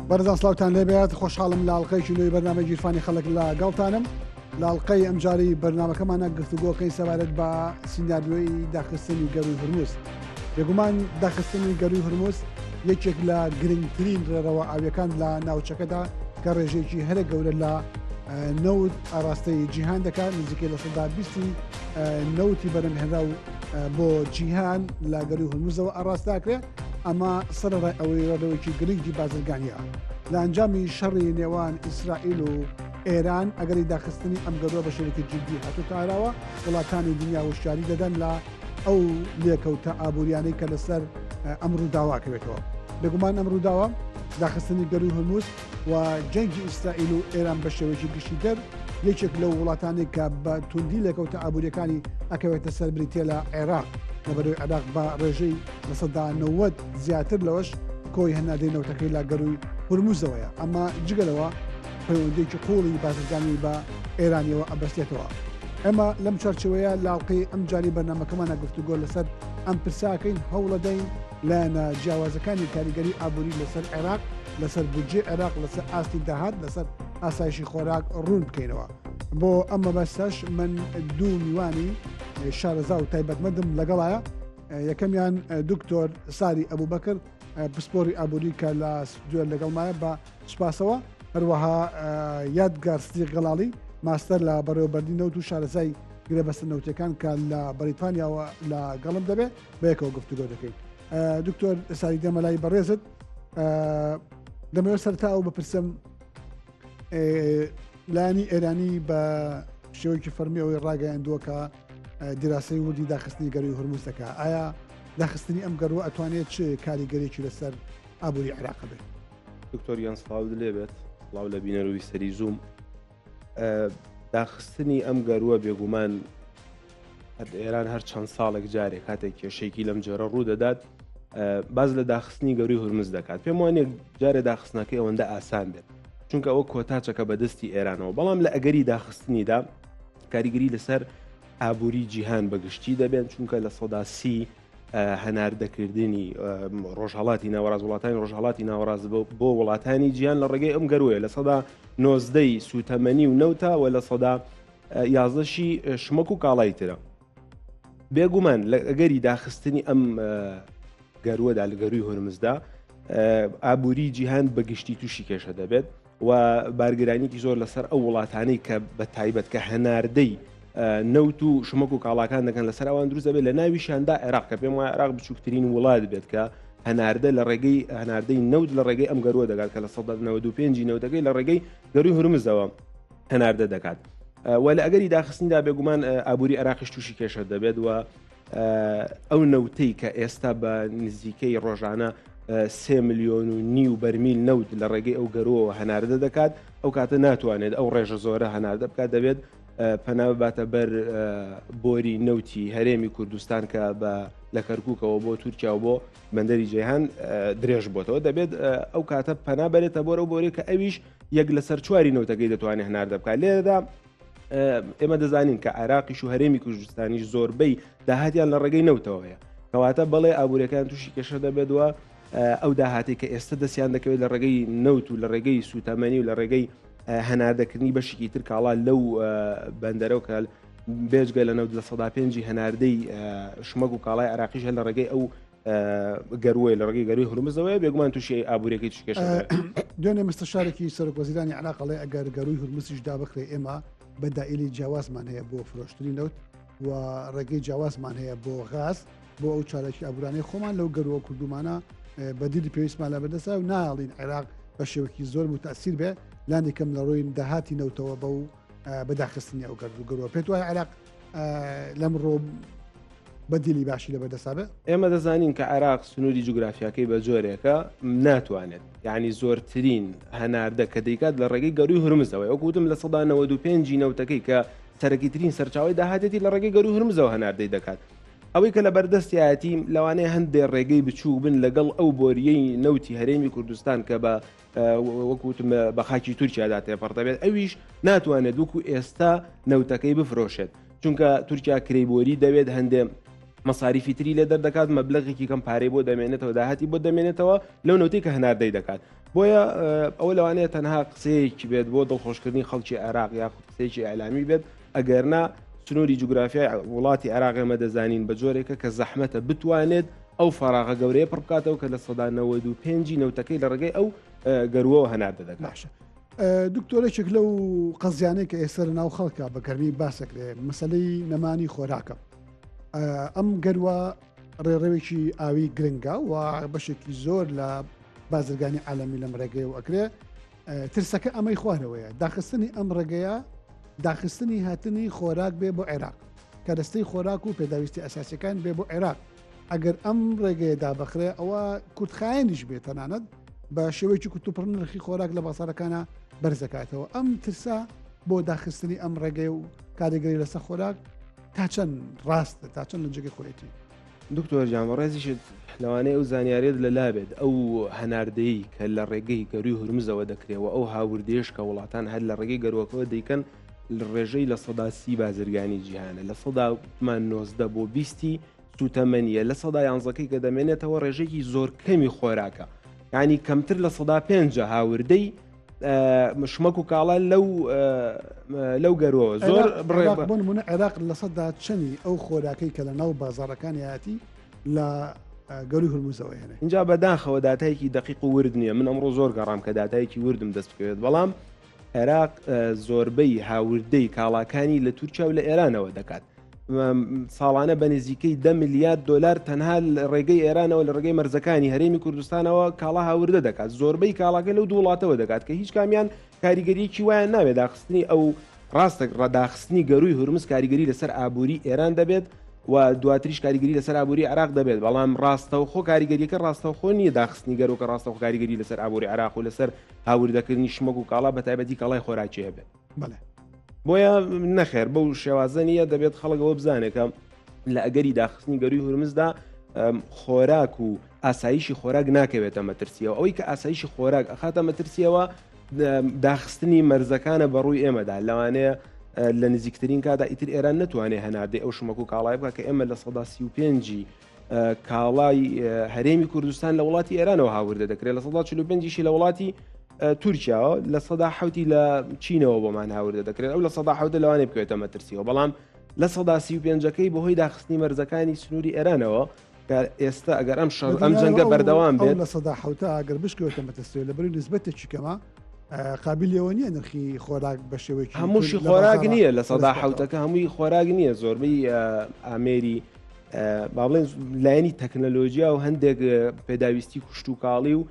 بەرزان سلااوان لێبێت خۆشحاڵم لاڵقەیکی نوێی بەرنامە گیرفانی خەڵک لە گەڵتانم لاڵقەی ئەمجاری بەرنامەکەمانە گفتوگۆکەی سەبارەت بە سیناریۆی داخستنی گەروی هورموز. بێگومان داخستنی گەروی هورموز یەکێک لە گرنگترین ڕێڕەوە ئاویەکان لە ناوچەکەدا کە ڕێژێکی هەرە گەورە لە نەوت ئاراستەی جیهان دەکات نزیکەی لە سەدا 20 نەوتی بەرەمهێنرا و بۆ جیهان لە گەروی هورموزەوە ئاراستاکرێت. ئەمە سەرڕای ئەوەی ڕێڕەوەیەکی گرنگی بازرگانیە لە ئەنجامی شەڕی نێوان ئیسرائیل و ئێران ئەگەری داخستنی ئەم گەروە بە شێوەیەکی جدی هاتووتاراوە وڵاتانی دنیا وشاری دەدەن لە ئەو لێکەوتە ئابوووریانەی کە لەسەر ئەم ڕووداواکەوێتەوە. بێگومان ئەم ڕووداوە داخستنی گەروی هورموز و جەنگی ئیسرائیل و ئێران بە شێوەیەکی گشتی دەر یەکێک لەو وڵاتانی کە بە توندی لێکەوتە ئابوووریەکانی ئەکەوێتە سەر بریتێ لە عێراق لەبەرەوەی عێراق بە ڕێژەی لە سەدا 90 زیاتر لەوەش کۆی هەنادەی نەوتەکەی لا گەروی هورموزەوەیە. ئەمە جگەلەوە پەیوەندێکی قوڵی بازرگانی بە ئێرانیەوە ئەبەستێتەوە. ئەمە لەم چارچەوەیە لاڵقەی ئەم جاری بەرنامەکەمانە گفتوگۆ لەسەر ئەم پرساکەین هەوڵە دەین لایەنە جیاوازەکانی کاریگەری ئابووری لەسەر عێراق لەسەر بودجێ عێراق لەسەر ئاستی داهات لەسەر ئاسایشی خۆراک ڕوون بکەینەوە. بۆ ئەمە بەسەش من دوو میوانی شارەزا و تایبەتمەندم لەگەڵایە. یەکەمیان دکتۆر ساری ئەبوبەکر پسپۆری ئابووری کە لە سودوێر لەگەڵمایە بە سوپاسەوە، هەروەها یادگار ستیق گەڵاڵی ماستەر لە بەڕێوەبەردی نەوت و شارەزای گرێبەستە نەوتەکان کە لە بەریتانیاوە لە گەڵم دەبێت بە یەکەوە گفتوگۆ دەکەین. دکتۆر ساری دەمەلای بەڕێزت دەمەوێت سەرتا ئەو بپرسم لایانی ئێرانی بە شێوەیەکی فەرمی ئەوەی ڕاگەیاندووە کە دیراسی وردی داخستنی گەروی هورموز دەکات. ئایا داخستنی ئەم گەروە ئەتوانێت چ کاریگەرێکی لەسەر ئابووری عێراق بێت؟ دکتۆریان سڵاو لێبێت سڵاو لە بینەروی سەری زووم. داخستنی ئەم گەروە بێگومان ئێران هەر چەند ساڵێک جارێک کاتێک کێشەیەکی لەم جۆرە ڕوو دەدات باز لە داخستنی گەروی هورموز دەکات. پێم وانێک جارێ داخستنەکەی ئەوەندە ئاسان بێت چونکە ئەوە کۆتاچەکە بەدەستی ئێرانەوە، بەڵام لە ئەگەری داخستنیدا کاریگەری لەسەر ئابووری جیهان بەگشتی دەبێت چونکە لە سەدا 30 هەناردەکردنی ڕۆژهەڵاتی ناوەڕاز وڵاتانی ڕۆژهەڵاتی ناوەڕاز بۆ وڵاتانی جیهان لە ڕێگەی ئەم گەروەیە لە سەدا 90 سوتەمەنی و نەوتە و لە سەدا 11 شمەک و کاڵای ترە. بێگومان لە ئەگەری داخستنی ئەم گەروەدا لە گەروی هورمزدا ئابووری جیهان بەگشتی تووشی کێشە دەبێت و بارگرانیکی زۆر لەسەر ئەو وڵاتانەی کە بە تایبەت کە هەناردەی نەوت و شمەک و کاڵاکان دەکەن لەسەر ئەوان دروست دەبێت لە ناویشاندا عێراق کە پێم وایە عێراق بچووکترین وڵات بێت کە هەناردە لە ڕێگەی هەناردەی نەوت لە ڕێگەی ئەم گەروە دەگات کە لە 95 نەوتەکەی لە ڕێگەی گەروی هورمزەوە هەناردە دەکات. و لە ئەگەری داخستنیدا بێگومان ئابووری عێراقیش تووشی کێشە دەبێت و ئەو نەوتەی کە ئێستا بە نزیکەی ڕۆژانە 3 ملیۆن و نیو بەرمیل نەوت لە ڕێگەی ئەو گەروەوە هەناردە دەکات، ئەو کاتە ناتوانێت ئەو ڕێژە زۆرە هەناردە بکات، دەبێت پەنا بباتە بەر بۆری نەوتی هەرێمی کوردستان کە لە کەرکووکەوە بۆ تورکیا و بۆ بەندەری جیهان درێژ بۆتەوە، دەبێت ئەو کاتە پەنا بەرێتە بۆرە و بۆرێ کە ئەویش یەک لەسەر چواری نەوتەکەی دەتوانێت هەناردە بکات. لێرەدا ئێمە دەزانین کە عێراقیش و هەرێمی کوردستانیش زۆربەی داهاتیان لە ڕێگەی نەوتەوەیە، کەواتە بەڵێ ئابوووریەکان تووشی کێشە دەبێت و ئەو داهاتی کە ئێستا دەستیان دەکەوێت لە ڕێگەی نەوت و لە ڕێگەی سوتەمەنی و لە ڕێگەی هەناردەکردنی بەشێکی تر کاڵا لەو بەندەرە و کە بێجگە لە نەوت لە 105 هەناردەی شمەک و کاڵای عێراقیش هەن لە ڕێگەی ئەو گەروەی لە ڕێگەی گەروی هورمزەوەی بێگومان تووشی ئابوووریەکەی تووشی کێشە دوێنێ مستەشارێکی سەرۆکوەزیرانی عێراقڵێ ئەگەر گەروی هورمزیش دابخرێ ئێمە بەدائیلی جیاوازمان هەیە بۆ فرۆشتنی نەوت و ڕێگەی جیاوازمان هەیە بۆ غاز بۆ ئەو چارەکی ئابوورانەی خۆمان لەو گەروە کوردومانە بەدیلی پێویستمان لە بەردەسا و ناڵین عێراق بە شێوەکی زۆر متەسیر بێ لاندی کەم لە ڕۆی داهاتی نەوتەوە بە و بەداخستنی ئەو گەروە پێت وایە عێراق لەمڕۆ بەدیلی باشی لە بەردەسا بێ. ئێمە دەزانین کە عێراق سنووری جوگرافیاکەی بە جۆرێکە ناتوانێت یعنی زۆرترین هەناردە کە دەیکات لە ڕێگەی گەروی هورمزەوە وەکوتم لە 95 نەوتەکەی کە سەرەکیترین سەرچاوی داهاتێتی لە ڕێگەی گەروی هورمزەوە هەناردەی دەکات. ئەوەی کە لە بەردەستیاتی لەوانەیە هەندێک ڕێگەی بچوو بن لەگەڵ ئەو بۆریەی نەوتی هەرێمی کوردستان کە بە وەکوتم بە خاکی تورکیادا تێپەڕدەبێت ئەویش ناتوانێت وەکو ئێستا نەوتەکەی بفرۆشێت چونکە تورکیا کرەیبۆری دەوێت هەندێک مەساریفی تری لێ دەردەکات مەبلەغێکی کەم پارەی بۆ دەمێنێتەوە داهاتی بۆ دەمێنێتەوە لەو نەوتەی کە هەناردەی دەکات بۆیە ئەوە لەوانەیە تەنها قسەیەکی بێت بۆ دڵخۆشکردنی خەڵکی عێراق یاخود قسەیەکی ئەعلامی بێت ئەگەرنا سنووری جوگرافیای وڵاتی عێراق ئێمە دەزانین بە جۆرێکە کە زەحمەتە بتوانێت ئەو فەراغە گەورەیە پڕ بکاتەوە کە لە سەدا 95 نەوتەکەی لە ڕێگەی ئەو گەروەوە هەناردە دەکات. دکتۆرێکێک لەو قەزیانەی کە ئێستا ناو خەڵکە بە گەرمی باسەکرێ مەسەلەی نەمانی خۆراکە ئەم گەروە ڕێڕەوێکی ئاوی گرنگە و بەشێکی زۆر لە بازرگانی عالەمی لەم ڕێگەی و ئەکرێ ترسەکە ئەمەی خوارەوەیە داخستنی ئەم ڕێگەیە داخستنی هاتنی خۆراک بێ بۆ عێراق کە دەستەی خۆراک و پێداویستی ئەساسیەکان بێ بۆ عێراق ئەگەر ئەم ڕێگەیە دابەخرێ ئەوە کورتخایەنیش بێت تەنانەت بە شێوەیەکی کوتوپڕ نرخی خۆراک لە بازارەکانە بەرزەکاتەوە ئەم ترسا بۆ داخستنی ئەم ڕێگەی و کاریگەری لەسەر خۆراک تا چەند ڕاستە تا چەند لە جێگەی خۆیەتی دکتۆر جان ڕێزیشت لەوانەیە ئەو زانیاریت لەلا بێت ئەو هەناردەیە کە لە ڕێگەی گەروی هورمزەوە دەکرێەوە ئەو هاوردێش کە وڵاتان هەر لە ڕێگەی گەروەکەەوە دەیکەن ڕێژەی لە سەدا 30 بازرگانی جیهانە لە سەدامان 90 بۆ 20 سوتەمەنیە لە سەدا 11ەکەی کە دەمێنێتەوە ڕێژێکی زۆر کەمی خۆراکە یعنی کەمتر لە سەدا 5 هاوردەی مشمەک و کاڵە لەو گەروەوە زۆر بڕێبوون عێراق لە سەدا چەنی ئەو خۆراکەی کە لە ناو بازارەکانی هاتی لە گەروی هورموزەوە هێنێ اینجا بەداخەوە داتایەکی دقیق و ورد نییە من ئەمڕۆ زۆر گەڕام کە داتایەکی وردم دەست بکەوێت بەڵام عێراق زۆربەی هاوردەی کاڵاکانی لە تورکیا و لە ئێرانەوە دەکات ساڵانە بە نزیکەی 10 میلیارد دلار تەنها ڕێگەی ئێرانەوە لە ڕێگەی مەرزەکانی هەرێمی کوردستانەوە کاڵا هاوردە دەکات زۆربەی کاڵاکە لەو دوو وڵاتەوە دەکات کە هیچ کامیان کاریگەریەکی وایە ناوێت داخستنی ئەو ڕاستە ڕداخستنی گەروی هورمز کاریگەری لەسەر ئابووری ئێران دەبێت و دواتریش کاریگەری لەسەر ئابووری عراق دەبێت بەڵام ڕاستەوخۆ کاریگەریەکە ڕاستەوخۆ نییە داخستنی گەرۆکە ڕاستەوخۆ کاریگەری لەسەر ئابووری عراق و لەسەر هاوردەکردنی شمەک و کاڵا بە تایبەتی کاڵای خۆراکی هەبێت بۆیە نەخێر بەو شێوازە نیە دەبێت خەڵکەوە بزانێکە لە ئەگەری داخستنی گەروی هورمزدا خۆراک و ئاسایشی خۆراک ناکەوێتە مەترسیەوە ئەوەی کە ئاسایشی خۆراک ئەخاتە مەترسیەوە داخستنی مەرزەکانە بەڕووی ئێمەدا لەوانەیە لە نزیکترین کادا ئیتر ئێران نتوانێت هەناردەی ئەو شمەک و کاڵای بکە کە ئێمە لە سەدا 35 کاڵای هەرێمی کوردستان لە وڵاتی ئێرانەوە هاوردە دەکرێت لە سەدا 45 لە وڵاتی تورکیاوە لە سەدا 7 لە چینەوە بۆمان هاوردە دەکرێت ئەو لە سەدا 7 لەوانێ بکەوێتە مەترسیەوە بەڵام لە سەدا 35ەکەی بەهۆی داخستنی مەرزەکانی سنووری ئێرانەوە ئێستا ئەگەر ئەم جەنگە بەردەوام بێت لە سەدا 7 ئەگەر بشکەوێتە مەترسیەوە لەبەر نسبەتێکی کەمە قابلیەوە نییە نرخی خۆراک بە شێوەیەکی هەمووشی خۆراک نییە لە سەدا 7ەکە هەمووی خۆراک نییە زۆربەی ئامێری با بڵێن لایەنی تەکنەلۆژیا و هەندێک پێداویستی کوشت و کاڵی و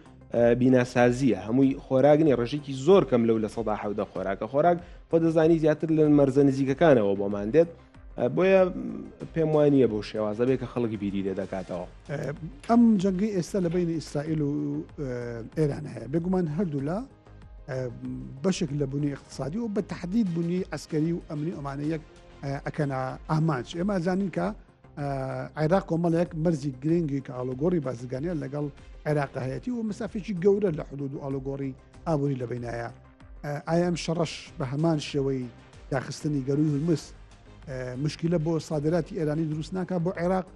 بیناسازیە هەمووی خۆراک نیە ڕێژێکی زۆر کەم لەو لە سەدا 7 خۆراکە خۆراک خۆ دەزانی زیاتر لە مەرزە نزیکەکانەوە بۆمان دێت بۆیە پێم وانە بۆ شێوازە بێت کە خەڵکی بیری لێ دەکاتەوە ئەم جەنگی ئێستا لە بینی ئیسرائیل و ئێران هەیە بێگومان هەردوو لە بەشێک لە بوونی اقتصادی و بە تحدید بوونی ئەسکەری و ئەمنی ئۆمانەیەک ئەکەنا ئامانج ئێمە زانین کە عێراق کۆمەڵێک مەرزی گرنگی کە ئالۆگۆڕی بازرگانیە لەگەڵ عێراق هەیەتی و مەسافێکی گەورە لە حدود و ئالۆگۆڕی ئابووری لە بینایە ئایا ئەم شەڕەش بە هەمان شێوەی داخستنی گەروی هورمز مشکلە بۆ سادراتی ئێرانی دروست ناکات بۆ عێراق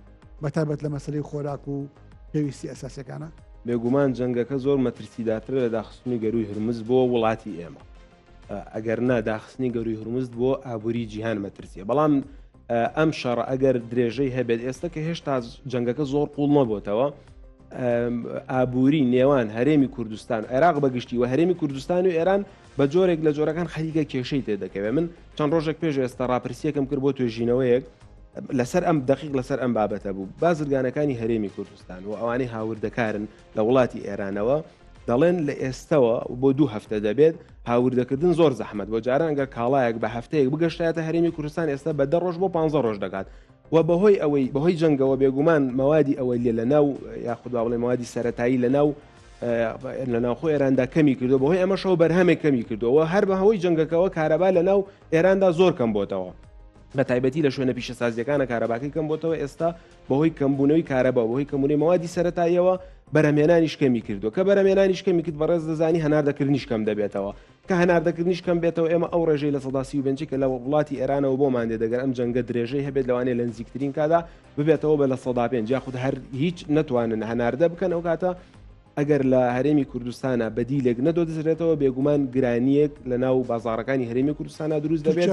بەتایبەت لە مەسەلەی خۆراک و پێویستی ئەساسیەکانە بێگومان جەنگەکە زۆر مەترسیداترە لە داخستنی گەروی هورمز بۆ وڵاتی ئێمە ئەگەر نا داخستنی گەروی هورمز بۆ ئابووری جیهان مەترسیە بەڵام ئەم شەڕ ئەگەر درێژەی هەبێت ئێستا کە هێشتا جەنگەکە زۆر قوڵ نەبووتەوە ئابووری نێوان هەرێمی کوردستان عێراق بەگشتی و هەرێمی کوردستان و ئێران بە جۆرێک لە جۆرەکان خەریکە کێشەی تێدەکەوێت من چەند ڕۆژێک پێش ئێستا ڕاپرسیەکەم کرد بۆ توێژینەوەیەک لەسەر ئەم دقیق لەسەر ئەم بابەتە بوو بازرگانەکانی هەرێمی کوردستان و ئەوانەی هاوردەکارن لە وڵاتی ئێرانەوە دەڵێن لە ئێستەوە بۆ 2 هەفتە دەبێت هاوردەکردن زۆر زەحمەت بۆ جاران ئەگەر کاڵایەک بە هەفتەیەک بگەشتایەتە هەرێمی کوردستان ئێستا بە 10 ڕۆژ بۆ 15 ڕۆژ دەکات و بەهۆی جەنگەوە بێگومان مەوادی ئەوەی لە ناو یاخود با بڵێ مەوادی سەرەتایی لە ناوخۆ ئێراندا کەمی کردو بەهۆی ئەمەشەوە بەرهەمێک کەمی کردوەوە هەر بەهۆی جەنگەکەەوە کارەبا لە ناو ئێراندا زۆر کەم بۆتەوە بە تایبەتی لە شوێنە پیشەسازیەکانە کارەباکەی کەم بۆتەوە ئێستا بەهۆی کەمبوونەوەی کارەبا بەهۆی کەمبوونەی مەوادی سەرەتاییەوە بەرهەمێنانیش کەمی کردو کە بەرهەمێنانیش کەمی کرد بەڕێز دەزانی هەناردەکردنیش کەم دەبێتەوە کە هەناردەکردنیش کەم بێتەوە ئێمە ئەو ڕێژەی لە 1930 کە لە وڵاتی ئێرانەوە بۆمان دێ دەگەر ئەم جەنگە درێژەی هەبێت لەوانەیە لە نزیکترین کادا ببێتەوە بە لە 105 یاخود هەر هیچ نەتوانن هەناردە بکەن ئەو کاتە ئەگەر لە هەرێمی کوردستانە بەدیلێک نەدۆدەزرێتەوە بێگومان گرانیەک لە ناو بازاڕەکانی هەرێمی کوردستانە دروست دەبێت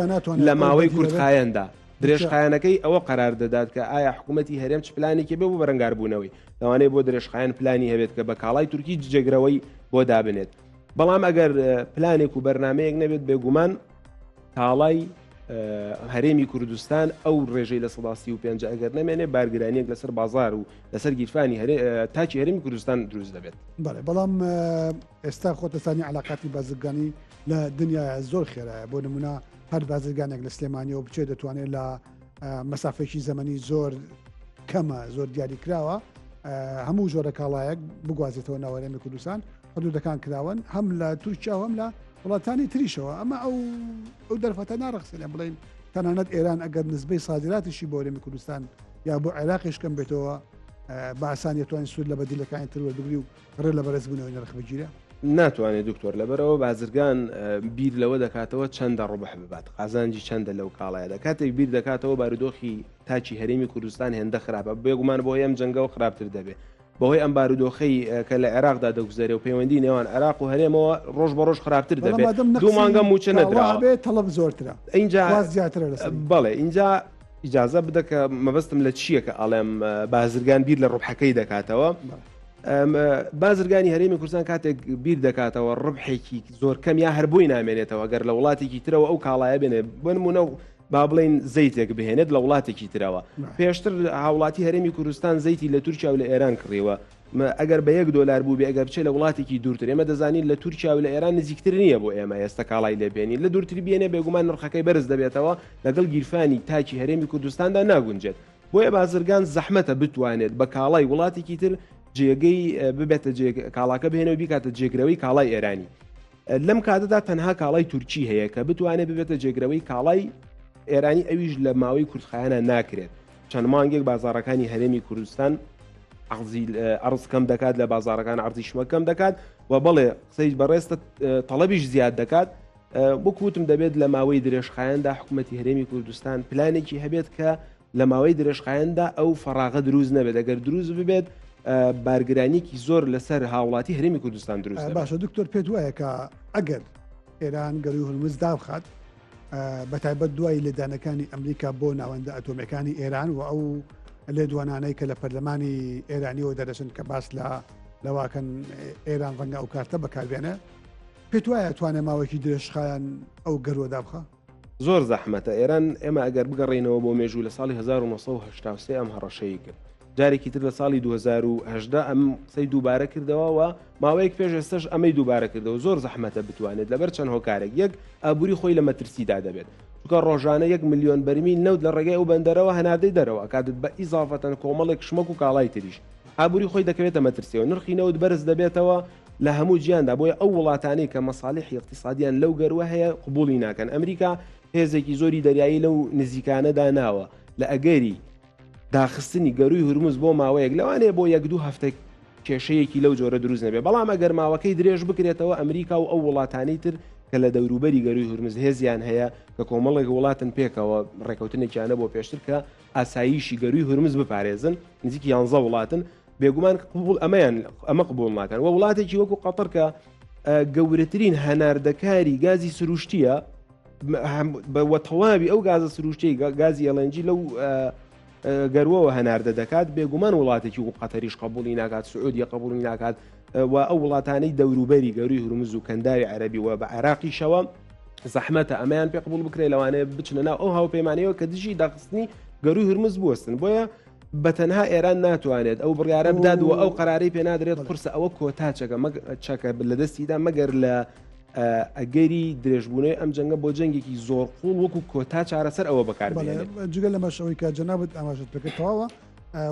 لە ماوەی کورتخایەندا درێژخایەنەکەی ئەوە قەرار دەدات کە ئایا حکوومەتی هەرێم چ پلانێکی بێ بۆ بەرەنگاربوونەوەی لەوانەیە بۆ درێژخایەن پلانی هەبێت کە بە کاڵای تورکی جێگرەوەی بۆ دابنێت بەڵام ئەگەر پلانێک و بەرنمەیەک نەبێت بێگومان کاڵای هەرێمی کوردستان ئەو ڕێژەی لە 1935 ئەگەر نامێنێ بارگرانیەک لەسەر بازار و لەسەر گیرفانی تاچی هەرێمی کوردستان دروست دەبێت. بەڵام ئێستا خۆتەسانی علااقاتی بازرگانی لە دنیا زۆر خێرایە بۆ نمونە هەر بازرگانێک لە سلێمانیەوە بچێت دەتوانێت لە مەسافێکی زەمەنی زۆر کەمە زۆر دیاری کراوە هەموو جۆرە کاڵایەک بگوازێتەوە ناو هەرێمی کوردستان حدودەکان کراون هەم لە تورکیا هەم لە وڵاتانی تریشەوە ئەمە ئەو دەرفەتە ناڕخسێنێ بڵین تەنانەت ئێران ئەگەر نسبەی صادراتیشی بۆ هەرێمی کوردستان یا بۆ عێراقیش کەم بێتەوە بە ئاسان دەتوانین سوود لە بەدیلەکانی تر وەربگری و ڕێ لە بەرزبوونەوەی نرخ بگیرە ناتوانێت دکتۆر لەبەرەوە بازرگان بیر لەوە دەکاتەوە چەندە ڕوبح ببات قازانجی چەندە لەو کاڵایە کاتێک بیر دەکاتەوە بارودۆخی تاچی هەرێمی کوردستان هێندە خراپە بێگومان بۆ ئەم جەنگەوە خراپتر دەبێت بەهۆی ئەم بارودۆخەی کە لە عێراقدا دەگوزارێ و پەیوەندی نێوان عێراق و هەرێمەوە ڕۆژ بە ڕۆژ خراپتر دەبێت دوو مانگە موچە نەدراوە تەڵەب زۆرترە اینجا زیاترە بەڵێ اینجا ئیجازە بدە کە مەبەستم لە چییە کە ئاڵێم بازرگان بیر لە ڕوبحەکەی دەکاتەوە بازرگانی هەرێمی کوردستان کاتێک بیر دەکاتەوە ڕبحێکی زۆر کەم یا هەر بۆی نامێنێتەوە گەر لە وڵاتێکی ترەوە ئەو کاڵایە بێنێ بنمونە و با بڵین زەیتێک بهێنێت لە وڵاتێکی ترەوە پێشتر هاوڵاتی هەرێمی کوردستان زەیتی لە تورکیا و لە ئێران کڕیوە ئەگەر بە $1 بوو بێ ئەگەر بچێت لە وڵاتێکی دوورتر ئێمە دەزانین لە تورکیا و لە ئێران نزیکتر نییە بۆ ئێمە ئێستا کاڵای لێبێنی لە دوورتری بێنێ بێگومان نرخەکەی بەرز دەبێتەوە لەگەڵ گیرفانی تاکی هەرێمی کوردستاندا ناگونجێت بۆیە بازرگان زەحمەتە بتوانێت بە کاڵای وڵاتێکی تر جێگەی ببێتە کاڵاکە بهێنەوە بیکاتە جێگرەوەی کاڵای ئێرانی لەم کاتەدا تەنها کاڵای تورکی هەیە کە بتوانێت ببێتە جێگرەوەی کاڵای ئێرانی ئەویش لە ماوەی کورتخایەنە ناکرێت چەند مانگێک بازاڕەکانی هەرێمی کوردستان عرض کەم دەکات لە بازاڕەکان عرضی شمە کەم دەکات و بەڵێ قسەی بەڕێستە تەڵەبیش زیاد دەکات بۆکوتم دەبێت لە ماوەی درێژخایەندا حکوومەتی هەرێمی کوردستان پلانێکی هەبێت کە لە ماوەی درێژخایەندا ئەو فەراغە دروست نەبێت ئەگەر دروست ببێت بارگرانیکی زۆر لەسەر هاوڵاتی هەرێمی کوردستان دروست باشە دکتۆر پێت وایە کە ئەگەر ئێران گەروی هورمز داوخات بەتایبەت دوای لێدانەکانی ئەمریکا بۆ ناوەندە ئەتۆمەکانی ئێران و ئەو لێدوانانەی کە لە پەرلەمانی ئێرانیەوە دەرەچن کە باس لەواکەن ئێران ڕەنگە ئەو کارتە بەکاربێنە پێت وایە توانێت ماوەکی درێژخایەن ئەو گەروە دابخە زۆر زەحمەتە ئێران ئێمە ئەگەر بگەڕێنەوە بۆ مێژوو لە ساڵی 1970 ئەم هەڕەشەی کرد جارێکی تر لە ساڵی 2010 ئەم قسەی دووبارە کردەوە و ماوەیەک پێش ئێستش ئەمەی دووبارە کردەوە زۆر زەحمەتە بتوانێت لەبەر چەند هۆکارێک یەک ئابووری خۆی لە مەترسیدا دەبێت چونکە ڕۆژانە 1 ملیۆن بەرمیل نەوت لە ڕێگەی ئەو بەندەرەوە هەنادەی دەرەوە کاتت بە ئیزافەتەن کۆمەڵێک شمەک و کاڵای تریش ئابووری خۆی دەکەوێتە مەترسیەوە نرخی نەوت بەرز دەبێتەوە لە هەموو جیاندا بۆیە ئەو وڵاتانەی کە مەساڵحی اقتصادیان لەو گەروە هەیە قبوڵی ناکەن ئەمریکا هێزێکی زۆری دەریایی لەو نزیکانەدا ناوە لە ئەگەری داخستنی گەروی هورمز بۆ ماوەیەک لەوانەیە بۆ 1-2 هەفتە کێشەیەکی لەو جۆرە دروست نەبێ بەڵام ئەگەر ماوەکەی درێژ بکرێتەوە ئەمریکا و ئەو وڵاتانی تر کە لە دەوروبەری گەروی هورمز هێزیان هەیە کە کۆمەڵێک وڵاتن پێکەوە ڕێکەوتنێکیانە بۆ پێشتر کە ئاساییشی گەروی هورمز بپارێزن نزیکی 11 وڵاتن بێگومان قبول ئەمە قبول ناکەن و وڵاتێکی وەکو قەتەر کە گەورەترین هەناردەکاری گازی سروشتیە بە تەواوی ئەو گازە سروشتی گازی LNG لەو گەروەوە هەناردە دەکات بێگومان وڵاتێکی و قەتەریش قبولی ناکات سعودی قبولی ناکات و ئەو وڵاتانەی دەوروبەری گەروی هورمز و کەنداوی عەرەبی و بە عێراقیشەوە زەحمەتە ئەمەیان پێ قبول بکرێت لەوانەیە بچنە ناو ئەو هاوپەیمانیەوە کە دژی داخستنی گەروی هورمز بوەستن بۆیە بەتەنها ئێران ناتوانێت ئەو بڕیارە بدات و ئەو قەرارەی پێ نادرێت قورسە ئەوە کۆتا چەکە لە دەستیدا مەگەر لە ئەگەری درێژبوونەوەی ئەم جەنگە بۆ جەنگێکی زۆر قوڵ وەکو کۆتا چارەسەر ئەوە بەکاربێنێت جگە لە مەشەوەی کە جەنابەت ئاماژت بکەیتەوە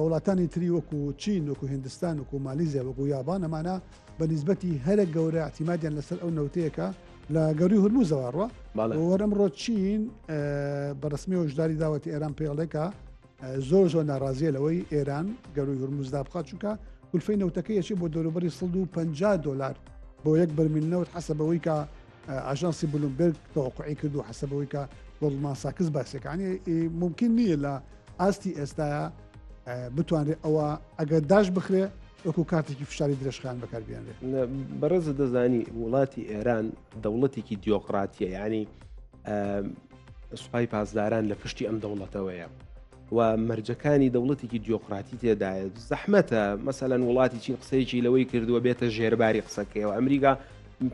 وڵاتانی تری وەکو چین وەکو هندستان وەکو مالیزیا وەکو یابان ئەمانە بە نیسبەتی هەرە گەورە احتیمادیان لەسەر ئەو نەوتەیەکە لە گەوری هورموزەوە وەرەمڕۆ چین بەڕسمی هۆشداری داوەتی ئێران پێڵێکە زۆر ناڕازیە لەوەی ئێران گەوری هورموزدا بخات چونکە کولفەی نەوتەکەی یەکی بۆ دەوروبەری $150 بۆ 1 بەرمیل نەوت حەسەبەوەی کە ئاژانسی بلومبرگ تەوەقعی کردو حەسەبەوەی کە گۆڵدمان ساکس باسێکانی ممکن نییە لە ئاستی ئێستاە بتوانێت ئەوە ئەگەر داش بخرێ وەکو کاتێکی فشاری درێژخان بەکاربیێنرێت. بەڕێز دەزانی وڵاتی ئێران دەوڵەتێکی دیۆقراتیە، یعنی سوپای پاسداران لە پشتی ئەم دەوڵەتەوەیە و مەرجەکانی دەوڵەتێکی دیۆقراتی تێدایە. زەحمەتە مەسەلەن وڵاتی چین قسەیەکی لەوەی کردووە بێتە ژێرباری قسەکەیەوە. ئەمریکا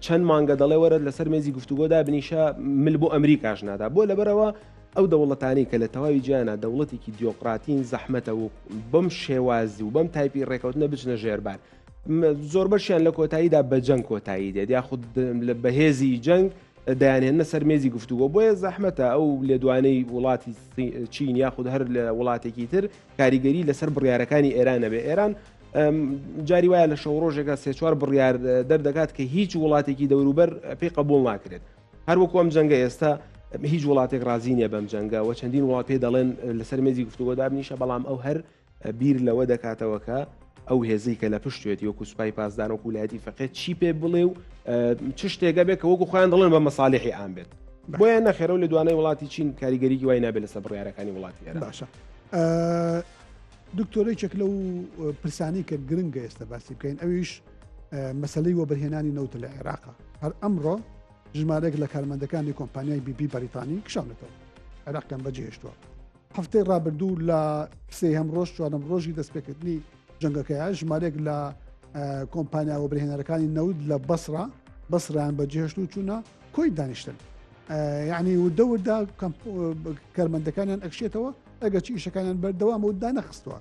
چەند مانگە دەڵێ وەرە لەسەر مێزی گفتوگۆدا بنیشە مل بۆ ئەمریکاش نادا، بۆ لەبەرەوە ئەو دەوڵەتانی کە لە تەواوی جیانە دەوڵەتێکی دیۆقراتین زەحمەتە و بەم شێوازی و بەم تایپی ڕێکەوتنە بچنە ژێربار. زۆر بەشیان لە کۆتاییدا بە جەنگ کۆتایی دێت یاخود لە بەهێزی جەنگ دایانێنە سەر مێزی گفتوگۆ. بۆیە زەحمەتە ئەو لێدوانەی وڵاتی چین یاخود هەر لە وڵاتێکی تر کاریگەری لەسەر بڕیارەکانی ئێرانە بێ. ئێران جاری وایە لە شەو ڕۆژێکە سێ چوار بڕیار دەردەکات کە هیچ وڵاتێکی دەوروبەر پێی قبول ناکرێت. هەروەکو ئەم جەنگە ئێستا هیچ وڵاتێک رازی نیە بەم جەنگە و چەندین وڵات پێ دەڵێن لەسەر مێزی گفتوگۆدا بنیشە، بەڵام ئەو هەر بیر لەوە دەکاتەوە کە ئەو هێزەی کە لە پشتێتی وەکو سوپای پاسداران و ویلایەتی فەقێت چی پێ بڵێ و چ شتێکە بێت کە وەکو خۆیان دەڵێن بە مەساڵحی ئام بێت. بۆیە نەخێرە و لە دوانەی وڵاتی چین کاریگەریی وای نابێت لەسەر بڕیارەکانی وڵاتی ئێران. باشە دکتۆرێکێک لەو پرسانی کە گرنگە ئێستا باسی بکەین، ئەویش مەسلەی وەبەرهێنانی نەوت لە عێراقا. هەر ئەمڕۆ ژمارەێک لە کارمەندەکانی کۆمپانیای بیبی بەریتانی کشانێتەوە عێراقیان بەجێهێشتووە. هەفتەی ڕابردوو لە سێ هەم ڕۆژ چوارەم ڕۆژی دەستپێکردنی جەنگەکەیە ژمارێک لە کۆمپانیا وەبەرهێنەرەکانی نەوت لە بەسرایان بەجێهێشت و چوونە کۆی دانیشتن. یعنی وردەوردا کارمەندەکانیان ئەکشێتەوە ئەگەر چی ئیشەکانیان بەردەوام و دانەخستووە.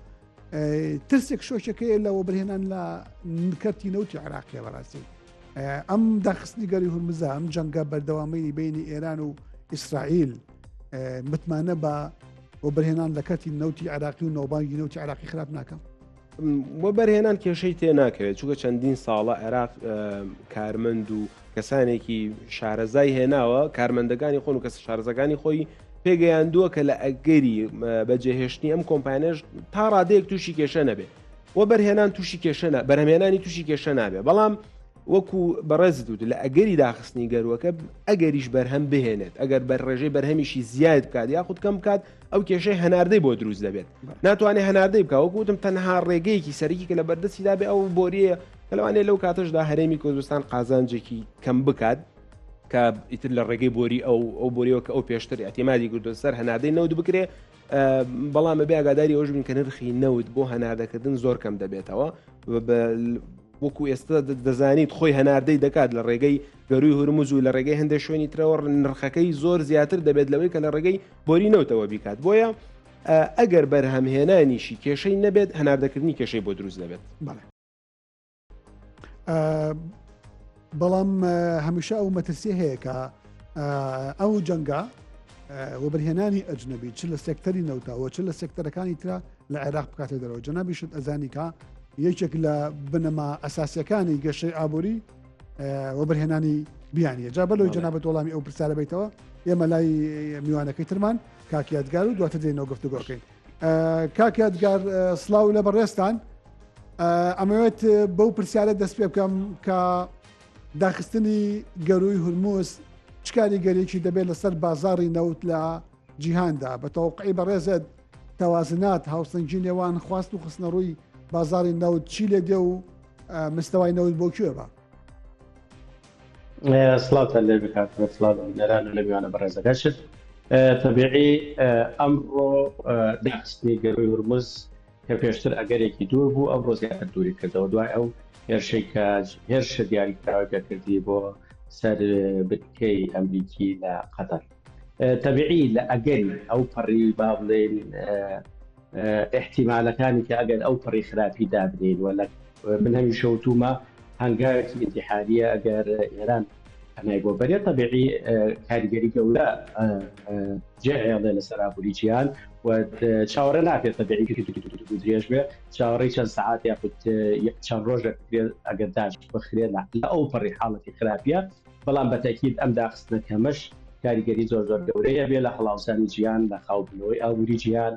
ترسێک شۆشەکەی لە وەبەرهێنان لە کەرتی نەوتی عێراقیە بەڕاستی. ئەم داخستنی گەری هورمزە ئەم جەنگە بەردەوامی بینی ئێران و ئیسرائیل متمانە بە وەبەرهێنان لە کەرتی نەوتی عێراقی و نەوبانگی نەوتی عێراقی خراپ ناکەم. وەبەرهێنان کێشەی تێ ناکەوێت، چونکە چەندین ساڵە عێراق کارمەند و کەسانێکی شارەزای هێناوە، کارمەندەکانی خۆن و کەس شارەزەکانی خۆی پێگەیاندووە کە لە ئەگەری بەجێهێشتنی ئەم کۆمپانیاش تا ڕادەیەک تووشی کێشە نەبێ. وەبەرهێنان تووشی کێشە بەرهەمێنانی تووشی کێشە نابێ، بەڵام وەکو بەڕێز دوود لە ئەگەری داخستنی گەروەکە ئەگەریش بەرهەم بهێنێت، ئەگەر بەڕێژەی بەرهەمیشی زیاد بکات یاخود کەم بکات ئەو کێشەی هەناردەی بۆ دروست دەبێت. ناتوانێت هەناردەی بکات. وەکوتم تەنها ڕێگەیەکی سەرەکی کە لە بەردەستیدا بێ ئەو بۆریە کە لەوانەیە لەو کاتەشدا هەرێمی کوردستان قازانجێکی کەم بکات کە ئیتر لە ڕێگەی بۆری ئەو بۆریەوە کە ئەو پێشتر ئەتیمادی کردو سەر هەناردەی نەوت بکرێ، بەڵام بێ ئاگاداری ئەوش بین کە نرخی نەوت بۆ هەناردەکردن زۆر کەم دەبێتەوە. وەکو ئێستا دەزانیت خۆی هەناردەی دەکات لە ڕێگەی گەروی هورموز و لە ڕێگەی هەندێک شوێنی ترەوە نرخەکەی زۆر زیاتر دەبێت لەوەی کە لە ڕێگەی بۆری نەوتەوە بیکات. بۆیە ئەگەر بەرهەمهێنانیشی کێشەی نەبێت هەناردەکردنی کێشەی بۆ دروست دەبێت. بەڵام هەمیشە ئەو مەترسی هەیە کە ئەو جەنگە وەبەرهێنانی ئەجنەبی چ لە سێکتەری نەوتەوە چ لە سێکتەرەکانی ترە لە عێراق بکاتە دەرەوە. جەنابیشت ئەزانی کە یەکێک لە بنەما ئەساسیەکانی گەشەی ئابووری وەبەرهێنانی بیانیە. جا بەلەوەی جەنابەت وەڵامی ئەو پرسیارە بیتەوە ئێمە لای میوانەکەی ترمان کاکیادگار و دواتر دێنەوە گفتوگۆکەین. کاکیادگار سڵاو لە بەڕێستان، ئەمەوێت بەو پرسیارە دەست پێ بکەم کە داخستنی گەروی هورموز چ کاریگەریەکی دەبێت لەسەر بازاڕی نەوت لە جیهاندا بە تەوقعی بەڕێزت تەوازنات هاوسەنگی نێوان خواست و خستنە ڕووی بازاری نەوت چی لێ دێ و مستەوای نەوت بۆ کوێ بە؟ سڵاوتان لێ بکات نەران و لە میوانە بەڕێزەکەشت. تەبیعی ئەمڕۆ داخستنی گەروی هورموز کە پێشتر ئەگەرێکی دوور بوو ئەو ڕۆزیاتر دووری کردەوە دوای ئەو هێرشەی کە هێرشە دیاریکراوی پێکردی بۆ سەر بتکەی ئەمریکی لە قەتەر. تەبیعی لە ئەگەری ئەو پەڕی با بڵێن احتیمالەکانی کە ئەگەر ئەو پەڕی خراپی دابنین وە من هەمیشە وتومە هەنگاوێکی ئینتیحاریە ئەگەر ئێران هەنای بۆ بەرێت تەبیعی کاریگەری گەورە جێهێڵێ لەسەر ئابووری جیهان و چاوەڕێ ناکرێت تەبیعی درێژ بێ چاوەڕێی چەند سەعات یاخود چەند ڕۆژێک ئەگەر داش بخرێت لە ئەو پەڕی حاڵەتی خراپیە. بەڵام بەتەکید ئەم داخستنەکەمەش کاریگەری زۆر زۆر گەورەیە بێ لە هەڵاوسانی جیهان لە خاوبنەوەی ئابووری جیهان،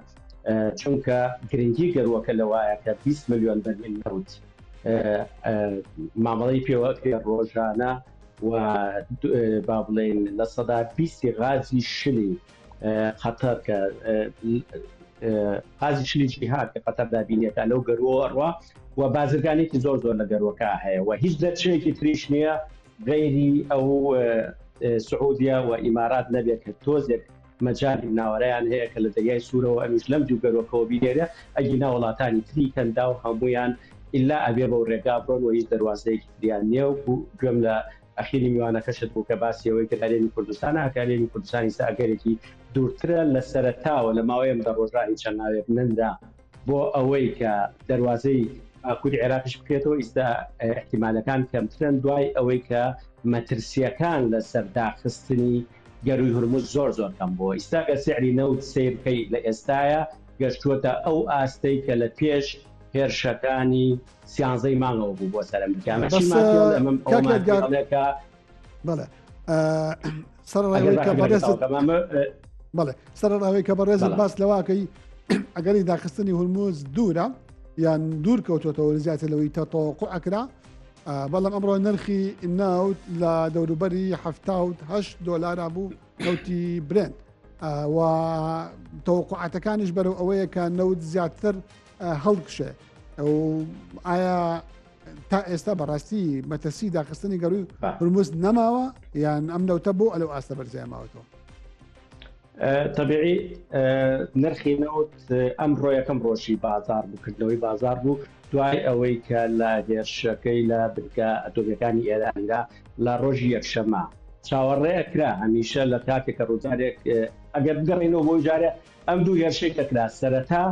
چونکە گرنگی گەروەکە لەوایە کە 20 ملیۆن بەرمیل نەوت مامەڵەی پێوە ڕۆژانە و با بڵێن لە سەدا 20 غازی شلی قەتەر کە غازی شلی جیهاد کە قەتەر دابینێتە لەو گەروەوە ڕوا و بازرگانێکی زۆر و لە گەروەکە هەیە و هیچ دەرچەیەکی تریش نییە غەیری ئەو سعودیا و ئیمارات نەبێت کە تۆزێک مەجای ناوەڕیان هەیە کە لە دەریای سوورەوە ئەمیش لەم دوو گەروەکەەوە بینێرە ئەگینا وڵاتانی تری کەندا و هەمویان ئللا ئەبێ بەو ڕێگا بڕۆن و هیچ دەواازەیەکی دیان نییە و گوێم لە ئەخیری میوانەکەشت بوو کە باسیەوەی کە هەرێمی کوردستان هەرێمی کوردستانی ساگەرێکی دوورترە لە سەرەتاوە لە ماوەیەم دە ڕۆژانی چەند ناوێت نندا بۆ ئەوەی کە دەواازەی کوردی عێراقیش بکرێتەوە ئیستا احتیمالەکان کەمترن دوای ئەوەی کە مەترسیەکان لە سەرداخستنی گەروی هورموز زۆر کەم بۆ ئیستا کە سعری نەوت سیرکەی لە ئێستاە گەشتووەتە ئەو ئاستەی کە لە پێش هێرشەکانی سیانزەی مانگەوە بوو بۆ سەر ئەمریکا سەرڕاوی کە بەڕێزت باس لەواکەی ئەگەری داخستنی هورموز دوورە یان دوور کەوتۆتەوە زیاتر لەوەی تەتەوەقع ئەکرا بەڵام ئەمڕۆ نرخی ناوت لە دەوروبەری 78 دۆلارە بوو نەوتی برند و تەوقعاتەکانیش بەرەو ئەوەیە کە نەوت زیاتر هەڵکشێ ئایا تا ئێستا بەڕاستی مەتەسی داخستنی گەروی هورموز نەماوە یان ئەم نەوتە بۆ ئەلەو ئاستە بەرزای ماوەتەوە طبیعی نرخی نەوت ئەمڕۆ یەکەم ڕۆژی بازار بووکردنەوەی بازار بوو دوای ئەوەی کە لە هێرشەکەی لە بنکە ئەتۆمیەکانی ئێرانیدا لە ڕۆژی یەکشەمە چاوەڕێەکرا هەمیشە لە کاتێکە ڕوودارێک ئەگەر بگەڕێنەوە بۆ جارە ئەم دوو هێرشەی کەکرا سەرەتا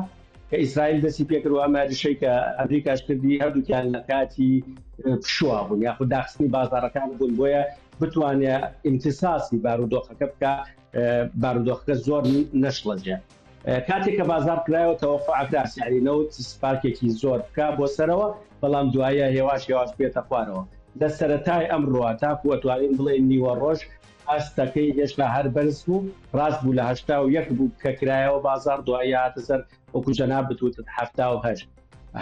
کە ئیسرائیل دەستی پێکرد و ئەمەریشەی کە ئەمریکاش کردی هەردووکیان لە کاتی پشووە بوون یاخود داخستنی بازارەکان بوون بۆیە بتوانێت ئیمتیساسی بارودۆخەکە بکە بارودۆخەکە زۆر نەشڵەجێ کاتێک کە بازار کرایەوە تەوەقعکرا سعری نەوت سپارکێکی زۆر بکە بۆ سەرەوە بەڵام دوایە هێواش بێتە خوارەوە لە سەرەتای ئەمڕۆ تاکو ئەتوانین بڵێن نیوە ڕۆژ ئاستەکەی هێشتا هەر بەرز بوو ڕاست بوو لە 81 بوو کە کرایەوە بازار دوای هاتە سەر وەکو جەناب بتوتت 78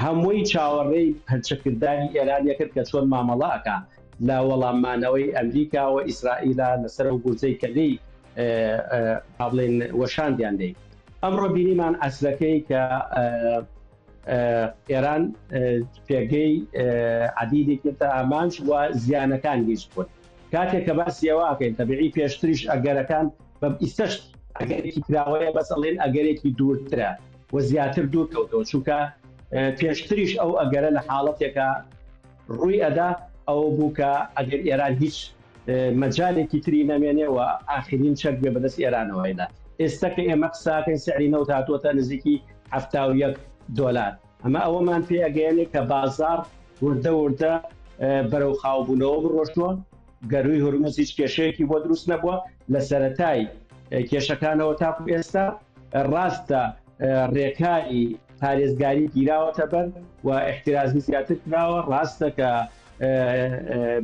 هەمووی چاوەڕێی هەرچەکردانی ئێرانیە کرد کە چۆن مامەڵاکە لە وەڵاممانەوەی ئەمریکا و ئیسرائیلە لەسەر و گورجەی کەدەی بڵێن وەشاندیان دەی ئەمڕۆ بینیمان ئەسلەکەی کە ئێران پێگەی عەدیدی کردە ئامانج و زیانەکان هیچ بوون کاتێک کە باسیەوەکەین تەبیعی پێشتریش ئەگەرەکان بە ئیسەش ئەگەرێکی کراوەیە بەس ئەڵێن ئەگەرێکی دوورترە و زیاتر دوور کەوتەوە چونکە پێشتریش ئەو ئەگەرە لە حاڵەتێکە ڕووی ئەدا ئەو بوو کە ئەگەر ئێران هیچ مەجالێکی تری نەمێنێەوە ئاخرین چەک بێ بەدەست ئێرانەوەیدا ئێستا کە ئێمە قساکەین سعری نەوت هاتووەتە نزیکی 71 دۆلار ئەمە ئەوەمان پێ ئەگەیەنێ کە بازار وردە بەرەو خاوبوونەوە بڕۆشتووە گەروی هورموز هیچ کێشەیەکی بۆ دروست نەبووە لە سەرەتای کێشەکانەوە تاکو ئێستا ڕاستە ڕێکاری پارێزگاری گیراوەتە بەر و احترازی زیاتر کراوە ڕاستە کە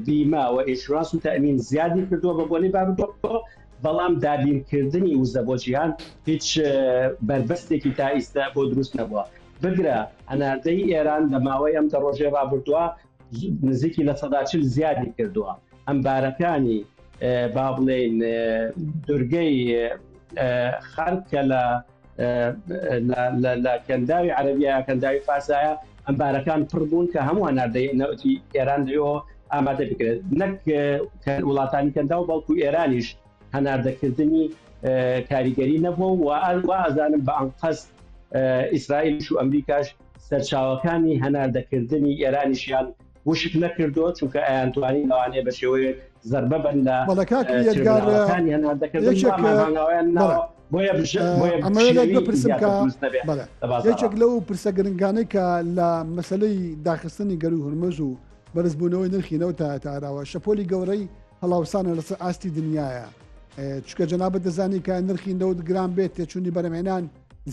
بیما و ئینشورانس و تەمین زیادی کردووە بە بۆنی بارودۆخەوە بەڵام دابینکردنی وزە بۆ جیهان هیچ بربەستێکی تا ئیستا بۆ دروست نەبووە بگرە هەناردەی ئێران لە ماوەی ئەم ڕۆژێ ڕابردووە نزیکی لە 140 زیادی کردووە ئەمبارەکانی با بڵێن دورگەی خەرکە لە کەنداوی عەرەبیە کەنداوی فارسایە ئەمبارەکان پڕ بوون کە هەموو هەناردەی نەوتی ئێران لەوە ئامادە بکرێت نەک وڵاتانی کەندا و بەڵکو ئێرانیش هەناردەکردنی کاریگەری نەبووە و ئازانم بە ئەنقەس ئیسرائیلش و ئەمریکاش سەرچاوەکانی هەناردەکردنی ئێرانیشیان وشک نەکردووە چونکە ئەیانتوانی لەوانەیە بە شێوەیە زەربە بن لە چێگەڵەکانی هەناردەکردنیان یەکێک لەو پرسە گرنگانەی کە لە مەسلەی داخستنی گەروی هورموز و بەرزبوونەوەی نرخینەوە تا تاراوە شەپۆلی گەورەی هەڵاوسانە لەسەر ئاستی دنیاە چکە جەنابەت دەزانی کە نرخی 90 گرام بێت تێچوونی بەرەمهێنان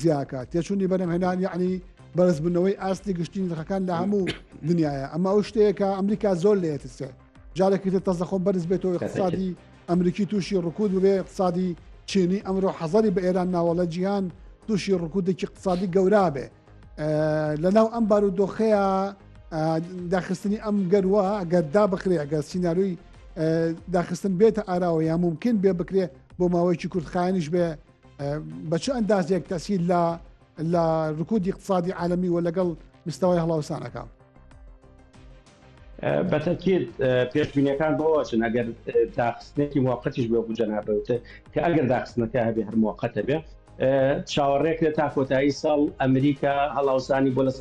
زیاکات تێچوونی بەرەمهێنان یعنی بەرزبوونەوەی ئاستی گشتین نرخەکان لە هەموو دنیاە ئەمە ئەو شتەیەکە ئەمریکا زۆر لێتسێ جارێکی تر تەزەخۆ بەرز بێتەوە اقتصادی ئەمریکی تووشی ڕکود بێ اقتصادی چینی ئەمڕۆ حەزەری بە ئێران ناوەڵە جیهان تووشی ڕکودێکی اقتصادی گەورا بێ لەناو ئەم بارودۆخەیە داخستنی ئەم گەروە ئەگەر دا بخرێ ئەگەر سیناروی داخستن بێتە ئاراوە یا ممکن بێ بکرێ بۆ ماوەیەکی کورتخایانیش بێ بە چ ئەندازێک تەسیل لە ڕکودی اقتصادی عالەمی و لەگەڵ مستەوای هەڵاوسانەکە. بەتەکیت پێشبینیەکان بۆچن ئەگەر داخستنێکی موقتیش بێ بوو جەنابەوتە کە ئەگەر داخستنەکە هەبێ هەر موقتە بێ چاوەڕێک لە تا کۆتایی ساڵ ئەمریکا هەڵاوسانی بۆ لە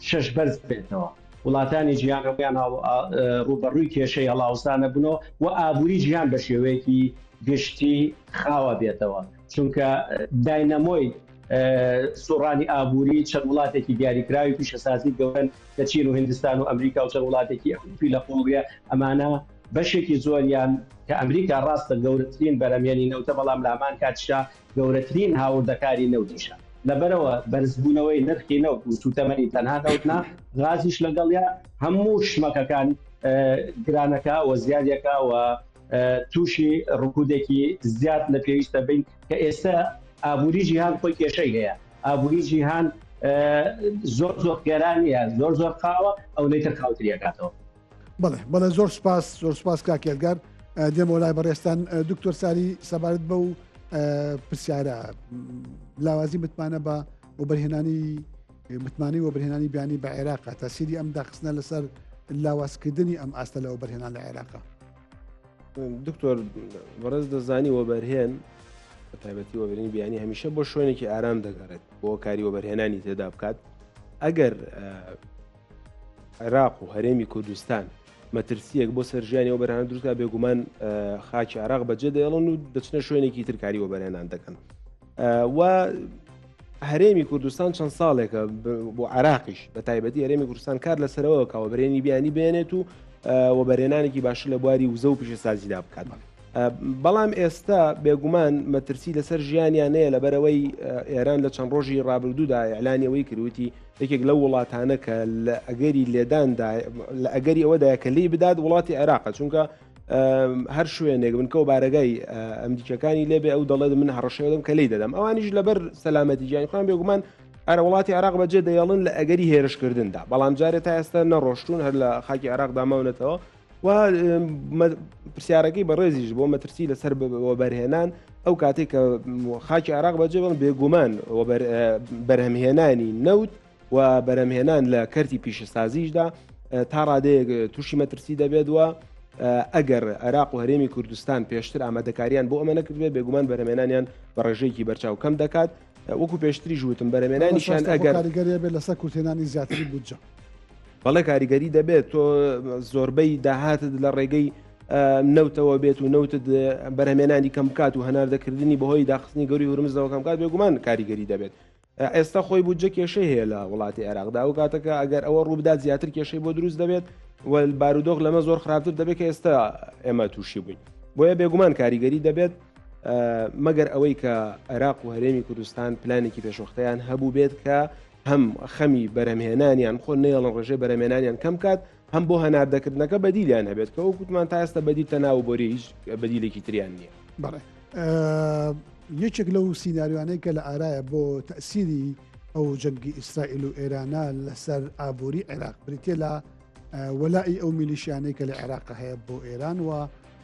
6 بەرز بێتەوە وڵاتانی جیهان ڕۆیان ڕوبەڕووی کێشەی هەڵاوسانە بنەوە و ئابووری جیهان بە شێوەیەکی گشتی خاوە بێتەوە چونکە داینەمۆی سوڕانی ئابووری چەند وڵاتێکی دیاریکراوی پیشەسازی گەورن لە چین و هندستان و ئەمریکا و چەند وڵاتێکی ئەوروپی لە قوڵگە ئەمانە بەشێکی زۆریان کە ئەمریکا ڕاستە گەورەترین بەرەمێنی نەوتە بەڵام لامان کاتشا گەورەترین هاوردەکاری نەوتیشە لەبەرەوە بەرزبوونەوەی نرخی نەوت و سوتەمەنی تەنها نەوتنا غازیش لەگەڵیا هەموو شمەکەکان گرانەکە و زیادەکە و تووشی ڕکودێکی زیاد لە پێویستە بین کە ئێستا ئابووری جیهان خۆی کێشەی هەیە ئابووری جیهان زۆر گەرانیە زۆر قاوە ئەو لەیتر خاوتریەکاتەوە. بەڵێ زۆر سپاس کاکێلگار دێمە لای بەڕێستان دکتۆر ساری سەبارەت بە و پرسیارە لاوازی متمانە بە وبەرهێنانی متمانی و بەرهێنانی بیانی بە عێراقا تاسیری ئەم داخستنە لەسەر لاوازکردنی ئەم ئاستە لە وبەرهێنان لە عێراقا. دکتۆر بەڕێز دەزانی وەبەرهێن بە تایبەتی وەبەرهێنی بیانی هەمیشە بۆ شوێنێکی ئارام دەگەڕێت بۆ کاری وەبەرهێنانی تێدا بکات ئەگەر عێراق و هەرێمی کوردستان مەترسیەک بۆ سەرژیانی وەبەرهێنان دروستکە بێگومان خاکی عێراق بەجێ دەێڵن و دەچنە شوێنێکی تر کاری وەبەرهێنان دەکەن و هەرێمی کوردستان چەند ساڵێکە بۆ عێراقیش بە تایبەتی هەرێمی کوردستان کار لەسەرەوە کە وەبەرهێنی بیانی بێنێت و وەبەرهێنانێکی باشە لە بواری وزە و پیشەسازیدا بکات. بەڵام ئێستا بێگومان مەترسی لەسەر ژیانیانەیە لەبەرەوەی ئێران لە چەند ڕۆژی ڕابردوودا ئەعلانیەوەی کردوتی یەکێک لەو وڵاتانە کە لە ئەگەری لێداندا لە ئەگەری ئەوەدایە کە لی بدات وڵاتی عێراقە چونکە هەر شوێنێک بنکە و بارەگای ئەمریکەکانی لێبێ ئەو دەڵێت من هەڕەشەوە دەم کە لی دەدەم ئەوانیش لەبەر سەلامەتی گیانی خۆیان بێگومان ئەرە وڵاتی عێراق بەجێ دەیەڵن لە ئەگەری هێرشکردندا بەڵام جارێت تا ئێستا نەڕۆشتون هەر لە خاکی عێراق داماونێتەوە و پرسیارەکەی بەڕێزیش بۆ مەترسی لەسەر وەبەرهێنان ئەو کاتێک کە خاکی عێراق بەجێ بڵن بێگومان بەرهەمهێنانی نەوت و بەرهەمهێنان لە کەرتی پیشەسازیشدا تا ڕادەیەک تووشی مەترسی دەبێت وە ئەگەر عێراق و هەرێمی کوردستان پێشتر ئامادەکاریان بۆ ئەمە نەکردبێت بێگومان بەرهەمهێنانیان بە ڕێژەیەکی بەرچاو کەم دەکات وەکو پێشتری ژوتم بەرهەمهێنانیشان ئەگەر کاریگەریە بێت لەسەر کوتێنانی زیاتری بودجە بەڵێ کاریگەری دەبێت تۆ زۆربەی داهاتت لە ڕێگەی نەوتەوە بێت و نەوتت بەرهەمێنانی کەم بکات و هەناردەکردنی بەهۆی داخستنی گەوری هورمزەوە کەم کات بێگومان کاریگەری دەبێت. ئێستا خۆی بودجە کێشەی هەیە لە وڵاتی عێراقدا و کاتەکە ئەگەر ئەوە ڕووبدات زیاتر کێشەی بۆ دروست دەبێت و بارودۆخ لەمە زۆر خراپتر دەبێت کە ئێستا ئێمە تووشی بووین بۆیە بێگومان کاریگەری دەبێت مەگەر ئەوەی کە عێراق و هەرێمی کوردستان پلانێکی پێشوەختەیان هەبوو بێت کە هەم خەمی بەرهەمهێنانیان خۆ نێڵن ڕێژەی بەرهەمهێنانیان کەم کات هەم بۆ هەناردەکردنەکە بەدیلیان هەبێت کە وەکوتمان تا ئێستا بەدیل تەناو بۆری هیچ بەدیلێکی تریان نییە. بەڵێ یەکێک لەو سیناریوانەی کە لە ئارایە بۆ تەسیری ئەو جەنگی ئیسرائیل و ئێرانە لەسەر ئابووری عێراق بریتێ لە وەلای ئەو میلیشیانەی کە لە عێراق هەیە بۆ ئێران و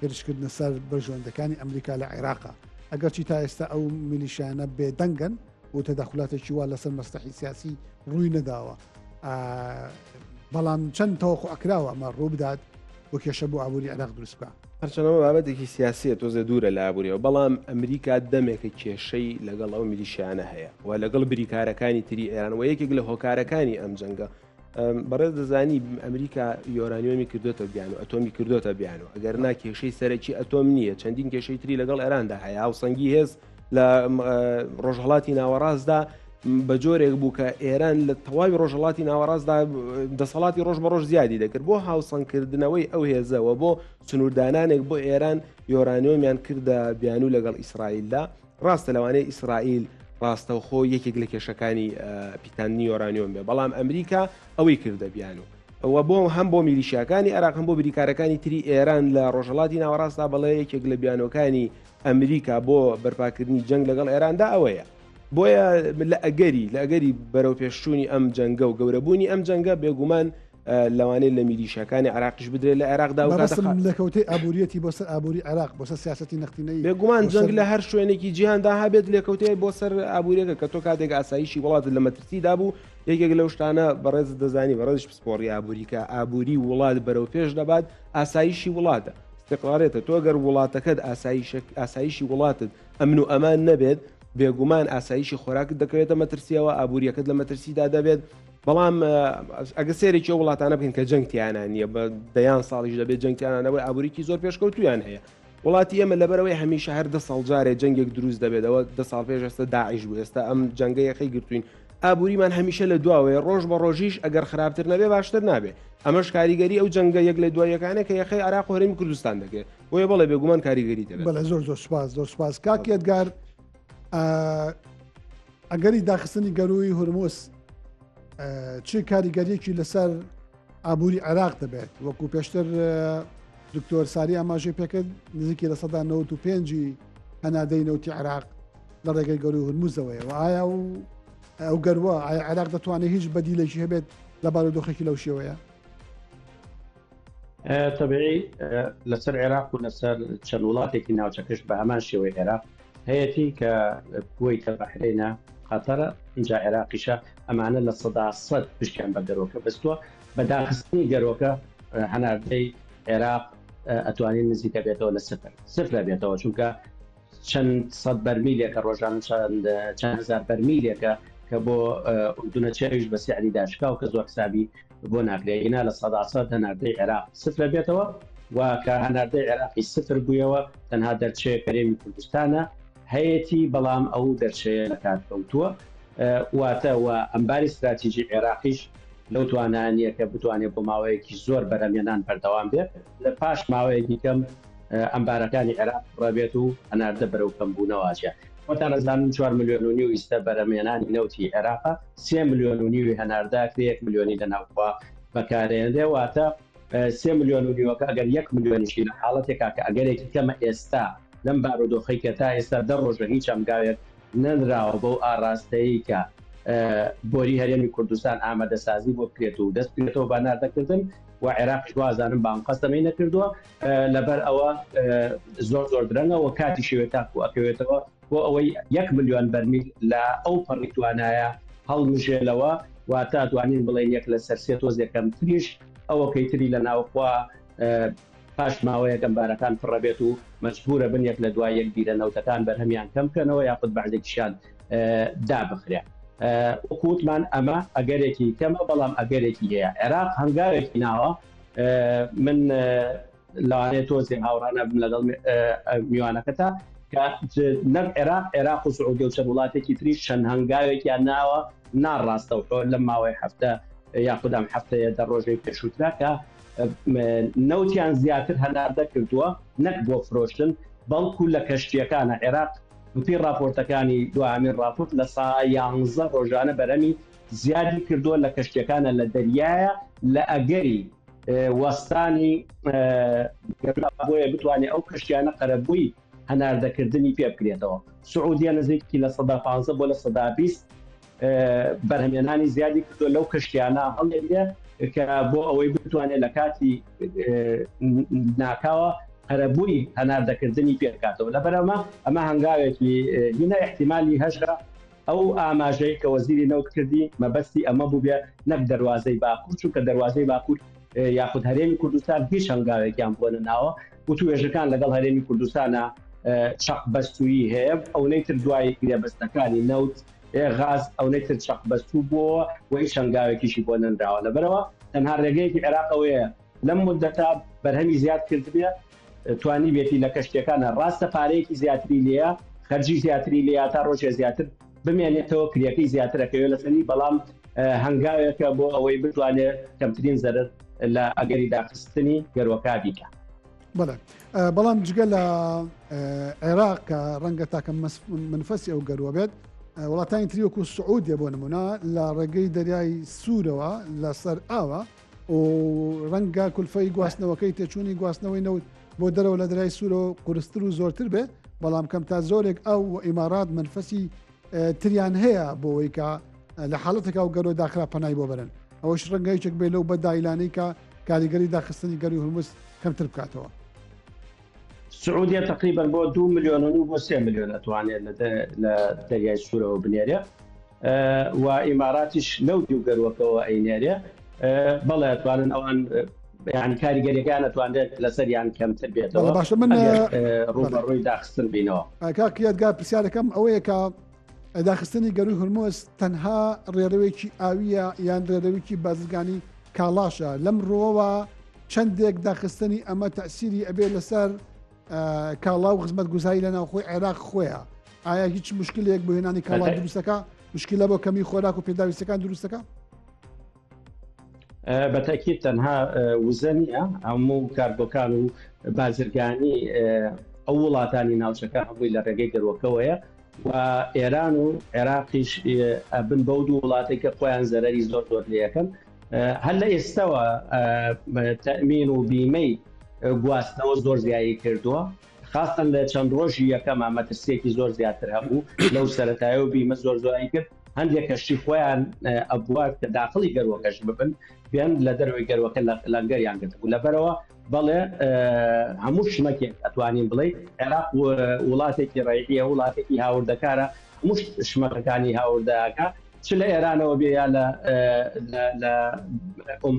هێرشکردنە سەر بەژۆندەکانی ئەمریکا لە عێراقا ئەگەرچی تا ئێستا ئەو میلیشیانە بێدەنگن و تەداخلاتێکی وا لەسەر مەسلحی سیاسی ڕووی نەداوە بەڵام چەند تەوەقع ئەکراوە ئەمە ڕوو بدات بۆ کێشە بۆ ئابووری عێراق دروست بکە. هەرچەندەوە بابەتێکی سیاسیە تۆزە دوورە لە ئابووریەوە بەڵام ئەمریکا دەمێکە کێشەی لەگەڵ ئەو میلیشیانە هەیە و لەگەڵ بریکارەکانی تری ئێران و یەکێک لە هۆکارەکانی ئەم جەنگە بەڕێز دەزانی ئەمریکا یۆرانیۆمی کردوتە بیان و ئەتۆمی کردوتە بیان و ئەگەر نا کێشەی سەرەکی ئەتۆم نییە چەندین کێشەی تری لەگەڵ ئێراندا هەیە هاوسەنگی هێز لە ڕۆژهەڵاتی ناوەڕاستدا بە جۆرێک بوو کە ئێران لە تەواوی ڕۆژهەڵاتی ناوەڕاستدا دەسەڵاتی ڕۆژ بە ڕۆژ زیادی دەکرد بۆ هاوسەنگکردنەوەی ئەو هێزەوە بۆ سنووردانانێک بۆ ئێران یۆرانیۆمیان کردە بیان و لەگەڵ ئیسرائیلدا ڕاستە لەوانەیە ئیسرائیل ڕاستەوخۆ یەکێک لە کێشەکانی پیتانی یۆرانیۆم بێ بەڵام ئەمریکا ئەوەی کردە بیان و بۆ هەم بۆ میلیشیاکانی عێراق هەم بۆ بریکارەکانی تری ئێران لە ڕۆژهەڵاتی ناوەڕاستدا بەڵێ یەکێک لە بیانەکانی ئەمریکا بۆ بەرپاکردنی جەنگ لەگەڵ ئێراندا ئەوەیە بۆیە لە ئەگەری بەرەو پێشچوونی ئەم جەنگە و گەورەبوونی ئەم جەنگە بێگومان لەوانەیە لە میلیشەکانی عراقیش بدرێت لە عێراقدا و لە کەوتەی ئابووریەتی بۆ سەر ئابووری عێراق بۆ سەر سیاسەتی نەختینەی بێگومان جەنگ لە هەر شوێنێکی جیهاندا هەبێت لێکەوتەیە بۆ سەر ئابووریەکە کە تۆ کاتێک ئاسایشی وڵات لە مەترسیدا بوو یەکێک لەو شتانە بەڕێز دەزانی بەڕێزش پسپۆڕی ئابووریکە ئابووری وڵات بەرەو پێش دەبات ئاسایشی وڵاتە استقرارێتە تۆ گەر وڵاتەکەت ئاسایشی وڵاتت ئەمن و ئەمان نەبێت بێگومان ئاسایشی خۆراکت دەکەوێتە مەترسیەوە ئابوووریەکەت لە مەترسیدا دەبێت بەڵام ئەگە سێرێکی وڵاتانە بکەین کە جەنگتیانە نیە بە دەیان ساڵیش دەبێت جەنگتیانەوەی ئابوووریکی زۆر پێشکەوتویان هەیە وڵاتی ئێمە لەبەرەوەی هەمیشە هەر 10 ساڵ جارێ جەنگێک دروست دەبێتەوە 10 ساڵ پێش ئێستا داعش بوو ئێستا ئەم جەنگەیەخی گرتوین ئابووریمان هەمیشە لە دواوەیە ڕۆژ بە ڕۆژیش ئەگەر خراپتر نەبێ باشتر نابێ ئەمەش کاریگەری ئەو جەنگە یەک لە دوایەکانە کە یەخی عراق و هەرێمی کوردستان دەکەێت بۆیە بەڵێ بێگومان کاریگەری دەبێت بەڵێ زۆر سوپاس کاک ئێدگار ئەگەری داخستنی گەروی هورموس چی کاریگەریەکی لەسەر ئابووری عێراق دەبێت وەکو پێشتر دکتۆر ساری ئاماژەی پێکرد نزیکی لە سەدا 95 هەنادەی نەوتی عێراق لە ڕێگەی گەروی هورموزەوەی و ئایا ئەو گەروە ئایا عێراق دەتوانێت هیچ بەدیلێکی هەبێت لە بارودۆخێکی لەو شێوەیە طبيعي لەسەر عێراق و لەسەر چەند وڵاتێکی ناوچەکەش بە هەمان شێوەی عێراق هەیەی کە کوێیتە بەحرینە خەتەرە اینجا عێراقیشە ئەمانە لە 100% پشتیان بە گەرۆکە بەستووە بە داخستنی گەرۆکە هەناردەی عێراق ئەتوانین نزیکە بێتەوە لە سفر بێتەوە چونکە چەند سەد بەرمیلێکە ڕۆژان چەند هزار بەرمیلێکە کە بۆ ئوردونە چێویش بە سیعری داشکا و کە زۆر حسابی بۆ ناکرێنا لە 100% هەناردەی عێراق سفر بێتەوە و کە هەناردەی عێراقی سفر بوویەوە تەنها دەرچەیە کەرێمی کوردستانە هەیەی بەڵام ئەو دەرچەیە لە کات کەوتووە واتە و ئەمباری استراتیژی عێراقیش لەو توانانیە کە بتوانێت بۆ ماوەیەکی زۆر بەرەمێنان بەردەوام بێت لە پاش ماوەیەکی کەم ئەمبارەکانی عێراق ڕابێت و هەناردە بەرەو کەمبوونەوەچە وەتان ئەزانم 4 ملیۆن و نیو ئیستا بەرەمێنانی نەوتی عێراقا 3 ملیۆن و نیوی هەناردا 1 ملیۆنی لەناوخوا بەکارێنێ واتە 3 ملیۆن و نیوەکە ئەگەر 1 ملیۆنیشی لە حاڵەتێکا کە ئەگەرێکی کەمە ئێستا لەم بارودۆخی کە تا ئێستا 10 ڕۆژە هیچ ئەمگاوێت نەنراوە بەو ئاڕاستەیە کە بۆری هەرێمی کوردستان ئامادەسازی بۆ بکرێت و دەست بێتەوە بە ناردەکردن و عێراقیش وازانم بام قەستەمەی نەکردووە لەبەر ئەوە زۆر درەنگە و کاتی شێوێت تاکو ئەکەوێتەوە بۆ ئەوەی 1 ملیۆن بەرمیل لە ئەو پەڕی توانایە هەڵمژێلەوە و تا توانین بڵێن یەک لە سەر سێ تۆزێکەم تریش ئەوە کەیتری لە ناوخوا پاش ماوەیەکەم بارەکان فڕەبێت و مەجبورە بن یەک لە دوای یەک بیرە نەوتەکان بەرهەمیان کەم بکەنەوە یاخود بەعدێکیشان دابخرێ وەکووتمان ئەمە ئەگەرێکی کەمە بەڵام ئەگەرێکی هەیە عێراق هەنگاوێکی ناوە من لەوانەیە تۆزێ هاوڕانە بم لەگەڵ میوانەکەتا کە نەک عێراق و سعودی و چەند وڵاتێکی تریش چەند هەنگاوێکیان ناوە ناڕاستەوە لەم ماوەی هەفتە یاخودام هەفتەیە دە ڕۆژەی پێشووترا کە نەوتیان زیاتر هەناردە کردووە نەک بۆ فرۆشتن بەڵکو لە کەشتیەکانە عێراق وتی راپۆرتەکانی دوامین راپۆرت لە 11 ڕۆژانە بەرەمی زیادی کردووە لە کەشتیەکانە لە دەریایە لە ئەگەری وەستانی بۆیە بتوانێت ئەو کەشتیانە قەرەبووی هەناردەکردنی پێ بکرێتەوە سعودیە نزیکی لە 115 بۆ لە 120 بەرهەمێنانی زیادی کردووە لەو کەشتیانە هەڵێ کە بۆ ئەوەی بتوانێت لە کاتی ناکاوە هەرەبووی هەناردەکردنی پێکاتەوە لەبەرەوە ئەمە هەنگاوێکی هینە احتیمالی هەژرا ئەو ئاماژەی کە وەزیری نەوت کردی مەبەستی ئەمە بوو بێ نەک دەواازەی باکوور چونکە دەواازەی باکوور یاخود هەرێمی کوردستان هیچ هەنگاوێکیان بۆ ناوە و توێژەکان لەگەڵ هەرێمی کوردستانە چەق بەستویی هەیە ئەو نەیتر دوای کرێبەستەکانی نەوت غاز ئەو نەیتر چەق بەستوو بووە و هیچ هەنگاوێکیشی بۆ نەنراوە لەبەرەوە تەنها ڕێگەیەکی عێراقەوەیە لەم مدەتا بەرهەمی زیاد کردبێ توانی بێتی لە کەشتەکانە ڕاستە پارەیەکی زیاتری لێە خەرجی زیاتری لێ تا ڕۆژێ زیاتر بمێنێتەوە کریەکەی زیاترەکەوێت لەسەری بەڵام هەنگاوێکە بۆ ئەوەی بتوانێت کەمترین زەرر لە ئەگەری داخستنی گەروەکە بیکە بەڵام جگە لە عێراق کە ڕەنگە تاکە منفەسی ئەو گەروە بێت وڵاتانی تریوەکو سعودیە بۆ نمونە لە ڕێگەی دەریای سوورەوە لەسەر ئاوە و ڕەنگە کولفەی گواستنەوەکەی تێچوونی گواستنەوەی نەوت بۆ دەرەوە لە دەرای سوورەوە قورستر و زۆرتر بێت بەڵام کەم تا زۆرێک ئەو ئیمارات منفەسی تریان هەیە بۆەوەی کە لە حاڵەتێکا و گەرۆ داخرا پەنای بۆ بەرن ئەوەش ڕەنگایچێک بێ لەو بەدایلانەی کە کاریگەری داخستنی گەری هورمز کەمتر بکاتەوە. سعودیە تقریبا بۆ 2 ملیۆن و بۆ 3 ملیۆن ئەتوانێت لە دەریای سوورەوە بنێرێ و ئیماراتیش لەو دوو گەروەکەەوە ئەینێرێ بەڵێ ئەتوانن ئەوان یان کاریگەریەکان ئەتوانێت لەسەریان کەمتر بێتەوە. باشە من ڕوبەڕووی داخستن بینەوە. کاکیاتگا پرسیارەکەم ئەوەیە کە داخستنی گەروی هورمۆز تەنها ڕێڕەوەیکی ئاویە یان ڕێڕەوەیکی بازرگانی کاڵاشە لەم ڕۆوە چەندێک داخستنی ئەمە تەسیری ئەبێ لەسەر کاڵا و خزمەت گوزاری لە ناوخۆی عێراق خۆیە. ئایا هیچ مشکلێک بۆ هێنانی کاڵا دروستەکە مشکلە بۆ کەمی خۆراک و پێداویستەکان دروستەکە؟ بەتەکیید تەنها وزە نیە هەموو کارگۆکان و بازرگانی ئەو وڵاتانی ناوچەکە هەمووی لە ڕێگەی گەروەکەوەیە و ئێران و عێراقیش بن بەو دوو وڵاتی کە خۆیان زەرەری زۆر زۆر لەکەن هەر لە ئێستەوە تەمین و بیمەی گواستنەوە زۆر زیایی کردووە خاستن لە چەند ڕۆژی یەکەمە مەترسیەکی زۆر زیاتر هەبوو لەو سەرەتایە و بیمە زۆر زۆری کرد هەندێک کەشتی خۆیان ئەبوات کە داخڵی گەروەکەش ببن بیان لە دەروی گەروەکە لەنگەریان گرتبوو لەبەرەوە بەڵێ هەموو شمەکێک ئەتوانین بڵێ عێراق وڵاتێکی ڕێگیە وڵاتێکی هاوردەکارە هەموو شمەکەەکانی هاوردەکە چ لە ئێرانەوە بێ یا لە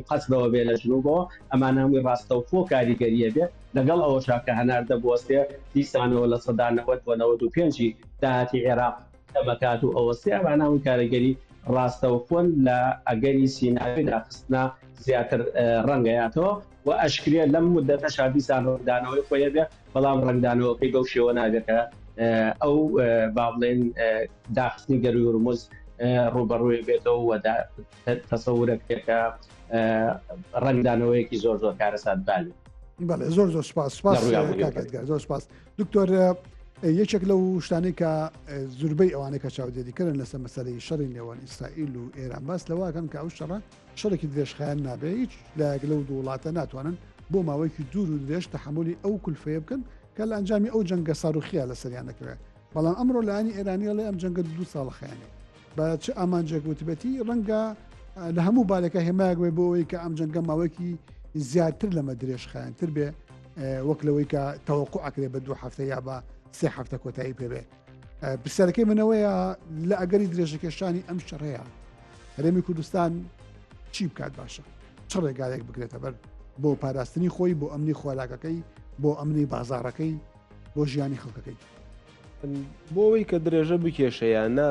قەسبەوە بێ لە جنوبەوە ئەمان هەمووی ڕاستەوخۆ کاریگەریە بێ لەگەڵ ئەوە شاکە هەنار دەبوەستێ دیسانەوە لە سەدانەوە 95 داهاتی عێراق دەمەکات و ئەوەستی ئەمان هەمووی کارەگەری ڕاستەوخۆن لە ئەگەری سیناوی داخستنا زیاتر ڕەنگەیاتەوە و ئەشکرێت لەم مدەتە شادیسان ڕنگدانەوەی خۆیە بێ بەڵام ڕنگدانەوەکەی بەو شێوە نابێتە ئەو با بڵێن داخستنی گەروی هورموز ڕوبەڕووی بێتەوە و تەسەورێکێکە ڕنگدانەوەیەکی زۆر زۆر کارەسات بالی. بەڵێ زۆر زۆر سپاس زۆر سپاس دکتۆر یەکێک لەو شتانەی کە زوربەی ئەوانەی کە چاودێریکردن لەسەر مەسەلەی شەڕی نێوان ئیسرائیل و ئێران باس لەواکەن کە ئەو شەڕە شەڕێکی درێژخایەن نابێ هیچ لایەک لەو دوو وڵاتە ناتوانن بۆ ماوەیەکی دوور و درێژ تەحملی ئەو کولفەیە بکەن کە لە ئەنجامی ئەو جەنگە ساروخیە لە سەریان دەکەوێت بەڵام ئەمڕۆ لایانی ئێرانیە لە ئەم جەنگە 2 ساڵ خیانێ بە چ ئامانجێک وتبەتی ڕەنگە لە هەموو بالەکە هێمایەک بێ بۆ ئەوەی کە ئەم جەنگە ماوەیەکی زیاتر لەمە درێژ خایەنتر بێ وەک لەوەی کە تەوەقوعەکرێ بە 2 هەفتە یا بە 3 هەفتە کۆتایی پێبێ. پرسیارەکەی منەوەیە لە ئەگەری درێژەکێشانی ئەم شەڕەیە هەرێمی کوردستان چی بکات باشە؟ چ ڕێگایەک بکرێتە بەر بۆ پاراستنی خۆی بۆ ئەمنی خۆراکەکەی بۆ ئەمنی بازاڕەکەی بۆ ژیانی خەڵکەکەی بۆ ئەوەی کە درێژە بکێشەیانە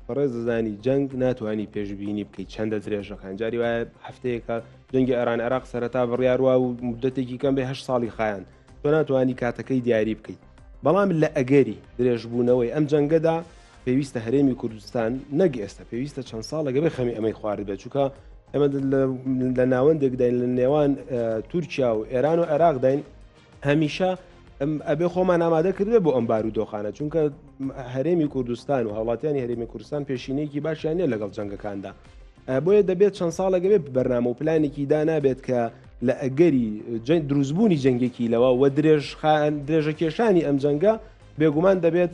بەڕێزەزانی جەنگ ناتوانانی پێشببینی بکەیت چەندە درێژەکان جاری وایە هەفتەیەکە جەنگی ئێران عێراق سەرەتا بڕیاروە و مدەتێکی کەم بێ 8 ساڵی خایان تۆ ناتوانانی کاتەکەی دیاری بکەیت بەڵام لە ئەگەری درێژبوونەوەی ئەم جەنگەدا پێویستە هەرێمی کوردستان نەک ئێستا پێویستە چەند ساڵەگە بێ خەمی ئەمەی خوارد بێت چووکە ئەمە لە ناوەندێکداین لە نێوان تورکیا و ئێران و عێراق داین هەمیشە ئەبێ خۆمان ئامادە کردوێ بۆ ئەم بارودۆخانە چونکە هەرێمی کوردستان و هەوڵاتیانی هەرێمی کوردستان پێشینەیەکی باشیان نیە لەگەڵ جەنگەکاندا بۆیە دەبێت چەند ساڵەگە بێت بەرنامە و پلانێکی دانابێت کە لە ئەگەری دروستبوونی جەنگێکی لەوە و درێژەکێشانی ئەم جەنگە بێگومان دەبێت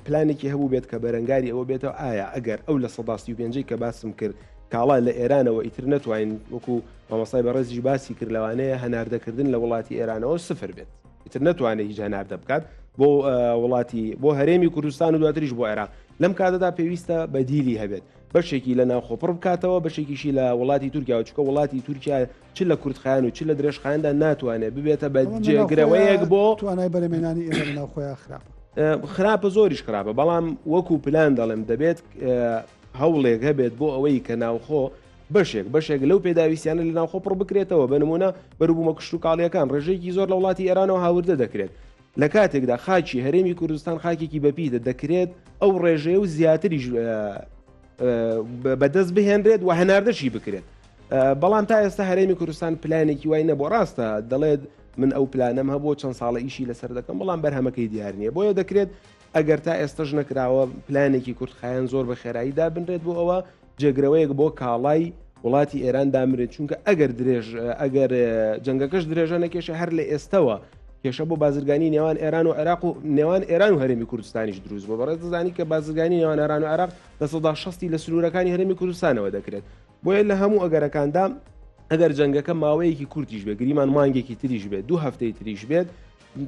پلانێکی هەبوو بێت کە بەرەنگاری ئەوە بێتەوە ئایا ئەگەر ئەو لە 1950 کە باسم کرد کاڵا لە ئێرانەوە ئیتر نەتوانین وەکو مامەسای بەڕێزی باسی کرد لەوانەیە هەناردەکردن لە وڵاتی ئێرانەوە سفر بێت ئیتر نەتوانێت هیچ هەناردە بکات بۆ وڵاتی بۆ هەرێمی کوردستان و دواتریش بۆ عێراق لەم کاتەدا پێویستە بەدیلی هەبێت بەشێکی لە ناوخۆپڕ بکاتەوە بەشێکیشی لە وڵاتی تورکیا چکە وڵاتی تورکیا چ لە کوردخایان و چ لە درێژخایاندا ناتوانێت ببێتە بە جێگرەوەیەک بۆ توانای بەرەمێنانی ئێرە ناوخۆیان خراپە زۆریش خراپە بەڵام وەکو پلان دەڵێم دەبێت هەوڵێک هەبێت بۆ ئەوەی کە ناوخۆ بەشێک لەو پێداویستیانە لە ناوخۆ پڕ بکرێتەوە بنمونە بەروبوومە کشت و کاڵیەکان ڕێژەیەکی زۆر لە وڵاتی ئێرانەوە هاوردە دەکرێت لە کاتێکدا خاچی هەرێمی کوردستان خاکێکی بەپیدە دەکرێت ئەو ڕێژەیە و زیاتریش بەدەست بهێنرێت و هەناردەشی بکرێت بەڵام تا ئێستا هەرێمی کوردستان پلانێکی وای نەبوو ڕاستە دەڵێت من ئەو پلانەم هەبوو چەند ساڵە ئیشی لەسەر دەکەم بەڵام بەرهەمەکەی دیار نییە بۆیە دەکرێت ئەگەر تا ئێستاش نەکراوە پلانێکی کوردخایەن زۆر بە خێراییدا بنرێت بۆ ئەوە جێگرەوەیەک بۆ کاڵای وڵاتی ئێران دامرێت چونکە ئەگەر جەنگەکەش درێژە نەکێشە هەر لە ئێستەوە کێشە بۆ بازرگانی نێوان ئێران و عێراق و نێوان ئێران و هەرێمی کوردستانیش دروست بۆ بەڕێز دەزانی کە بازرگانی نێوان ئێران و عێراق لە 60 لە سنوورەکانی هەرێمی کوردستانەوە دەکرێت بۆیە لە هەموو ئەگەرەکاندا ئەگەر جەنگەکە ماوەیەکی کورتیش بێت گریمان مانگێکی تریش بێت 2 هەفتەی تریش بێت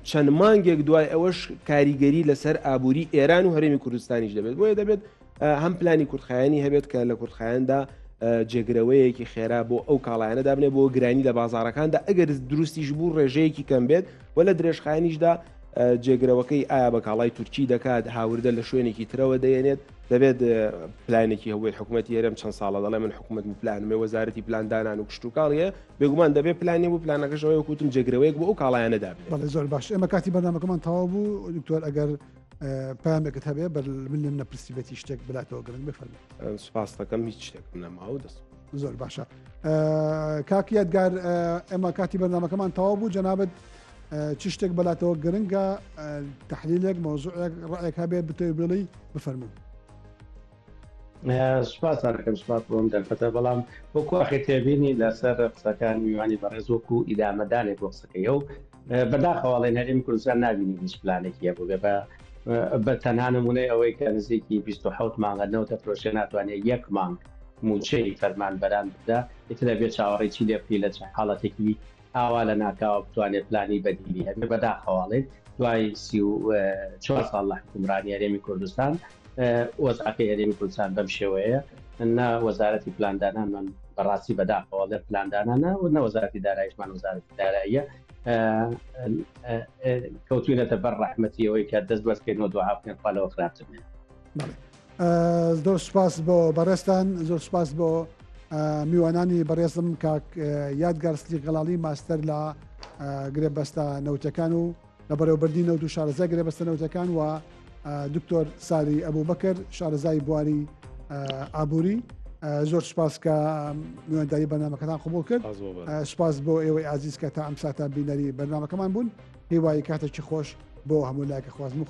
چەند مانگێک دوای ئەوەش کاریگەری لەسەر ئابووری ئێران و هەرێمی کوردستانیش دەبێت بۆیە دەبێت هەم پلانی کورتخایانی هەبێت کە لە کورتخایاندا جێگرەوەیەکی خێرا بۆ ئەو کاڵایانە دابنێ بۆ گرانی لە بازارەکاندا ئەگەر دروستیش بوو ڕێژەیەکی کەم بێت و لە درێژخایانیشدا جێگرەوەکەی ئایا بە کاڵای تورکی دەکات هاوردە لە شوێنێکی ترەوە دەێنێت دەبێت پلانێکی هەوڵی حکوومەتی هەرێم چەند ساڵە دەڵێ من حکوومەت پلانمێ وەزارەتی پلاندانان و کشت و کاڵیە بێگومان دەبێت پلانی بوو پلانەکەشەوەی کوتم جێگرەوەیەک بۆ ئەو کاڵایانە دابێت. بەڵێ زۆر باش ئێمە کاتی بەرنامەکەمان تەواو بوو دکتۆر ئەگەر پامێکت هەبێ من لێم نەپرسیبەتی شتێک بلاتەوە گرنگ بفەرمێ. سوپاس دەکەم هیچ شتێکم نەماوە دەست زۆر باشە کاکی یادگار ئێمە کاتی بەرنامەکەمان تەواو بوو جەنابەت چ شتێک بەلاتەوە گرنگە تەحلیلێک مۆزوعێک ڕائێک هەبێت بتەوێت بڵی بفەرمون. سوپاسانەکەم سوپاس بۆم دەرفەتە بەڵام وەکو ئەخی تێبینی لەسەر قسەکان میوانی بەڕێز وەکو ئیدامەدانێک بۆ قسەکەیە و بەداخەواڵێن هەرێمی کوردستان نبینی هیچ پلانێکی هەبوو بە تەنها نمونەی ئەوەی کە نزیکی 27 مانگە نەوتە پرۆژە ناتوانێت 1 مانگ موچەی فەرمان بەران بدا ئیتر دەبێت چاوەڕێکی لێ بکەی لە حاڵەتێکی ئاوا لە ناکاوە بتوانێت پلانی بەدیلی هەبێ بەداخەواڵێت دوای 4 ساڵ لە حکومڕانی هەرێمی کوردستان وەزعەکەی هەرێمی کوردستان بەم شێوەیە نە وەزارەتی پلاندانانمان بەڕاستی بەداخەواڵێ پلاندانانە و نە وەزارەتی داراییشمان وەزارەتی داراییە کەوتوینەتە بەر ڕەحمەتیەوەی کە دەست بەرکردنەوە دوعا بکەن خوا لەوە خراپتر بێت. زۆر سوپاس بۆ بەڕێستان زۆر سوپاس بۆ میوانانی بەڕێزم کاک یادگار سلیغەڵاڵی ماستەر لە گرێبەستە نەوتەکان و لە بەڕێوەبەردی نەوت و شارەزای گرێبەستە نەوتەکان و دکتۆر ساری ئەبوبەکر شارەزای بواری ئابووری زۆر سوپاس کە میوانداری بەرنامەکەتان قبول کرد سوپاس بۆ ئێوەی عزیز کە تا ئەم ساتە بینەری بەرنامەکەمان بوون هیوای کاتێکی خۆش بۆ هەموو لایەکە خوازم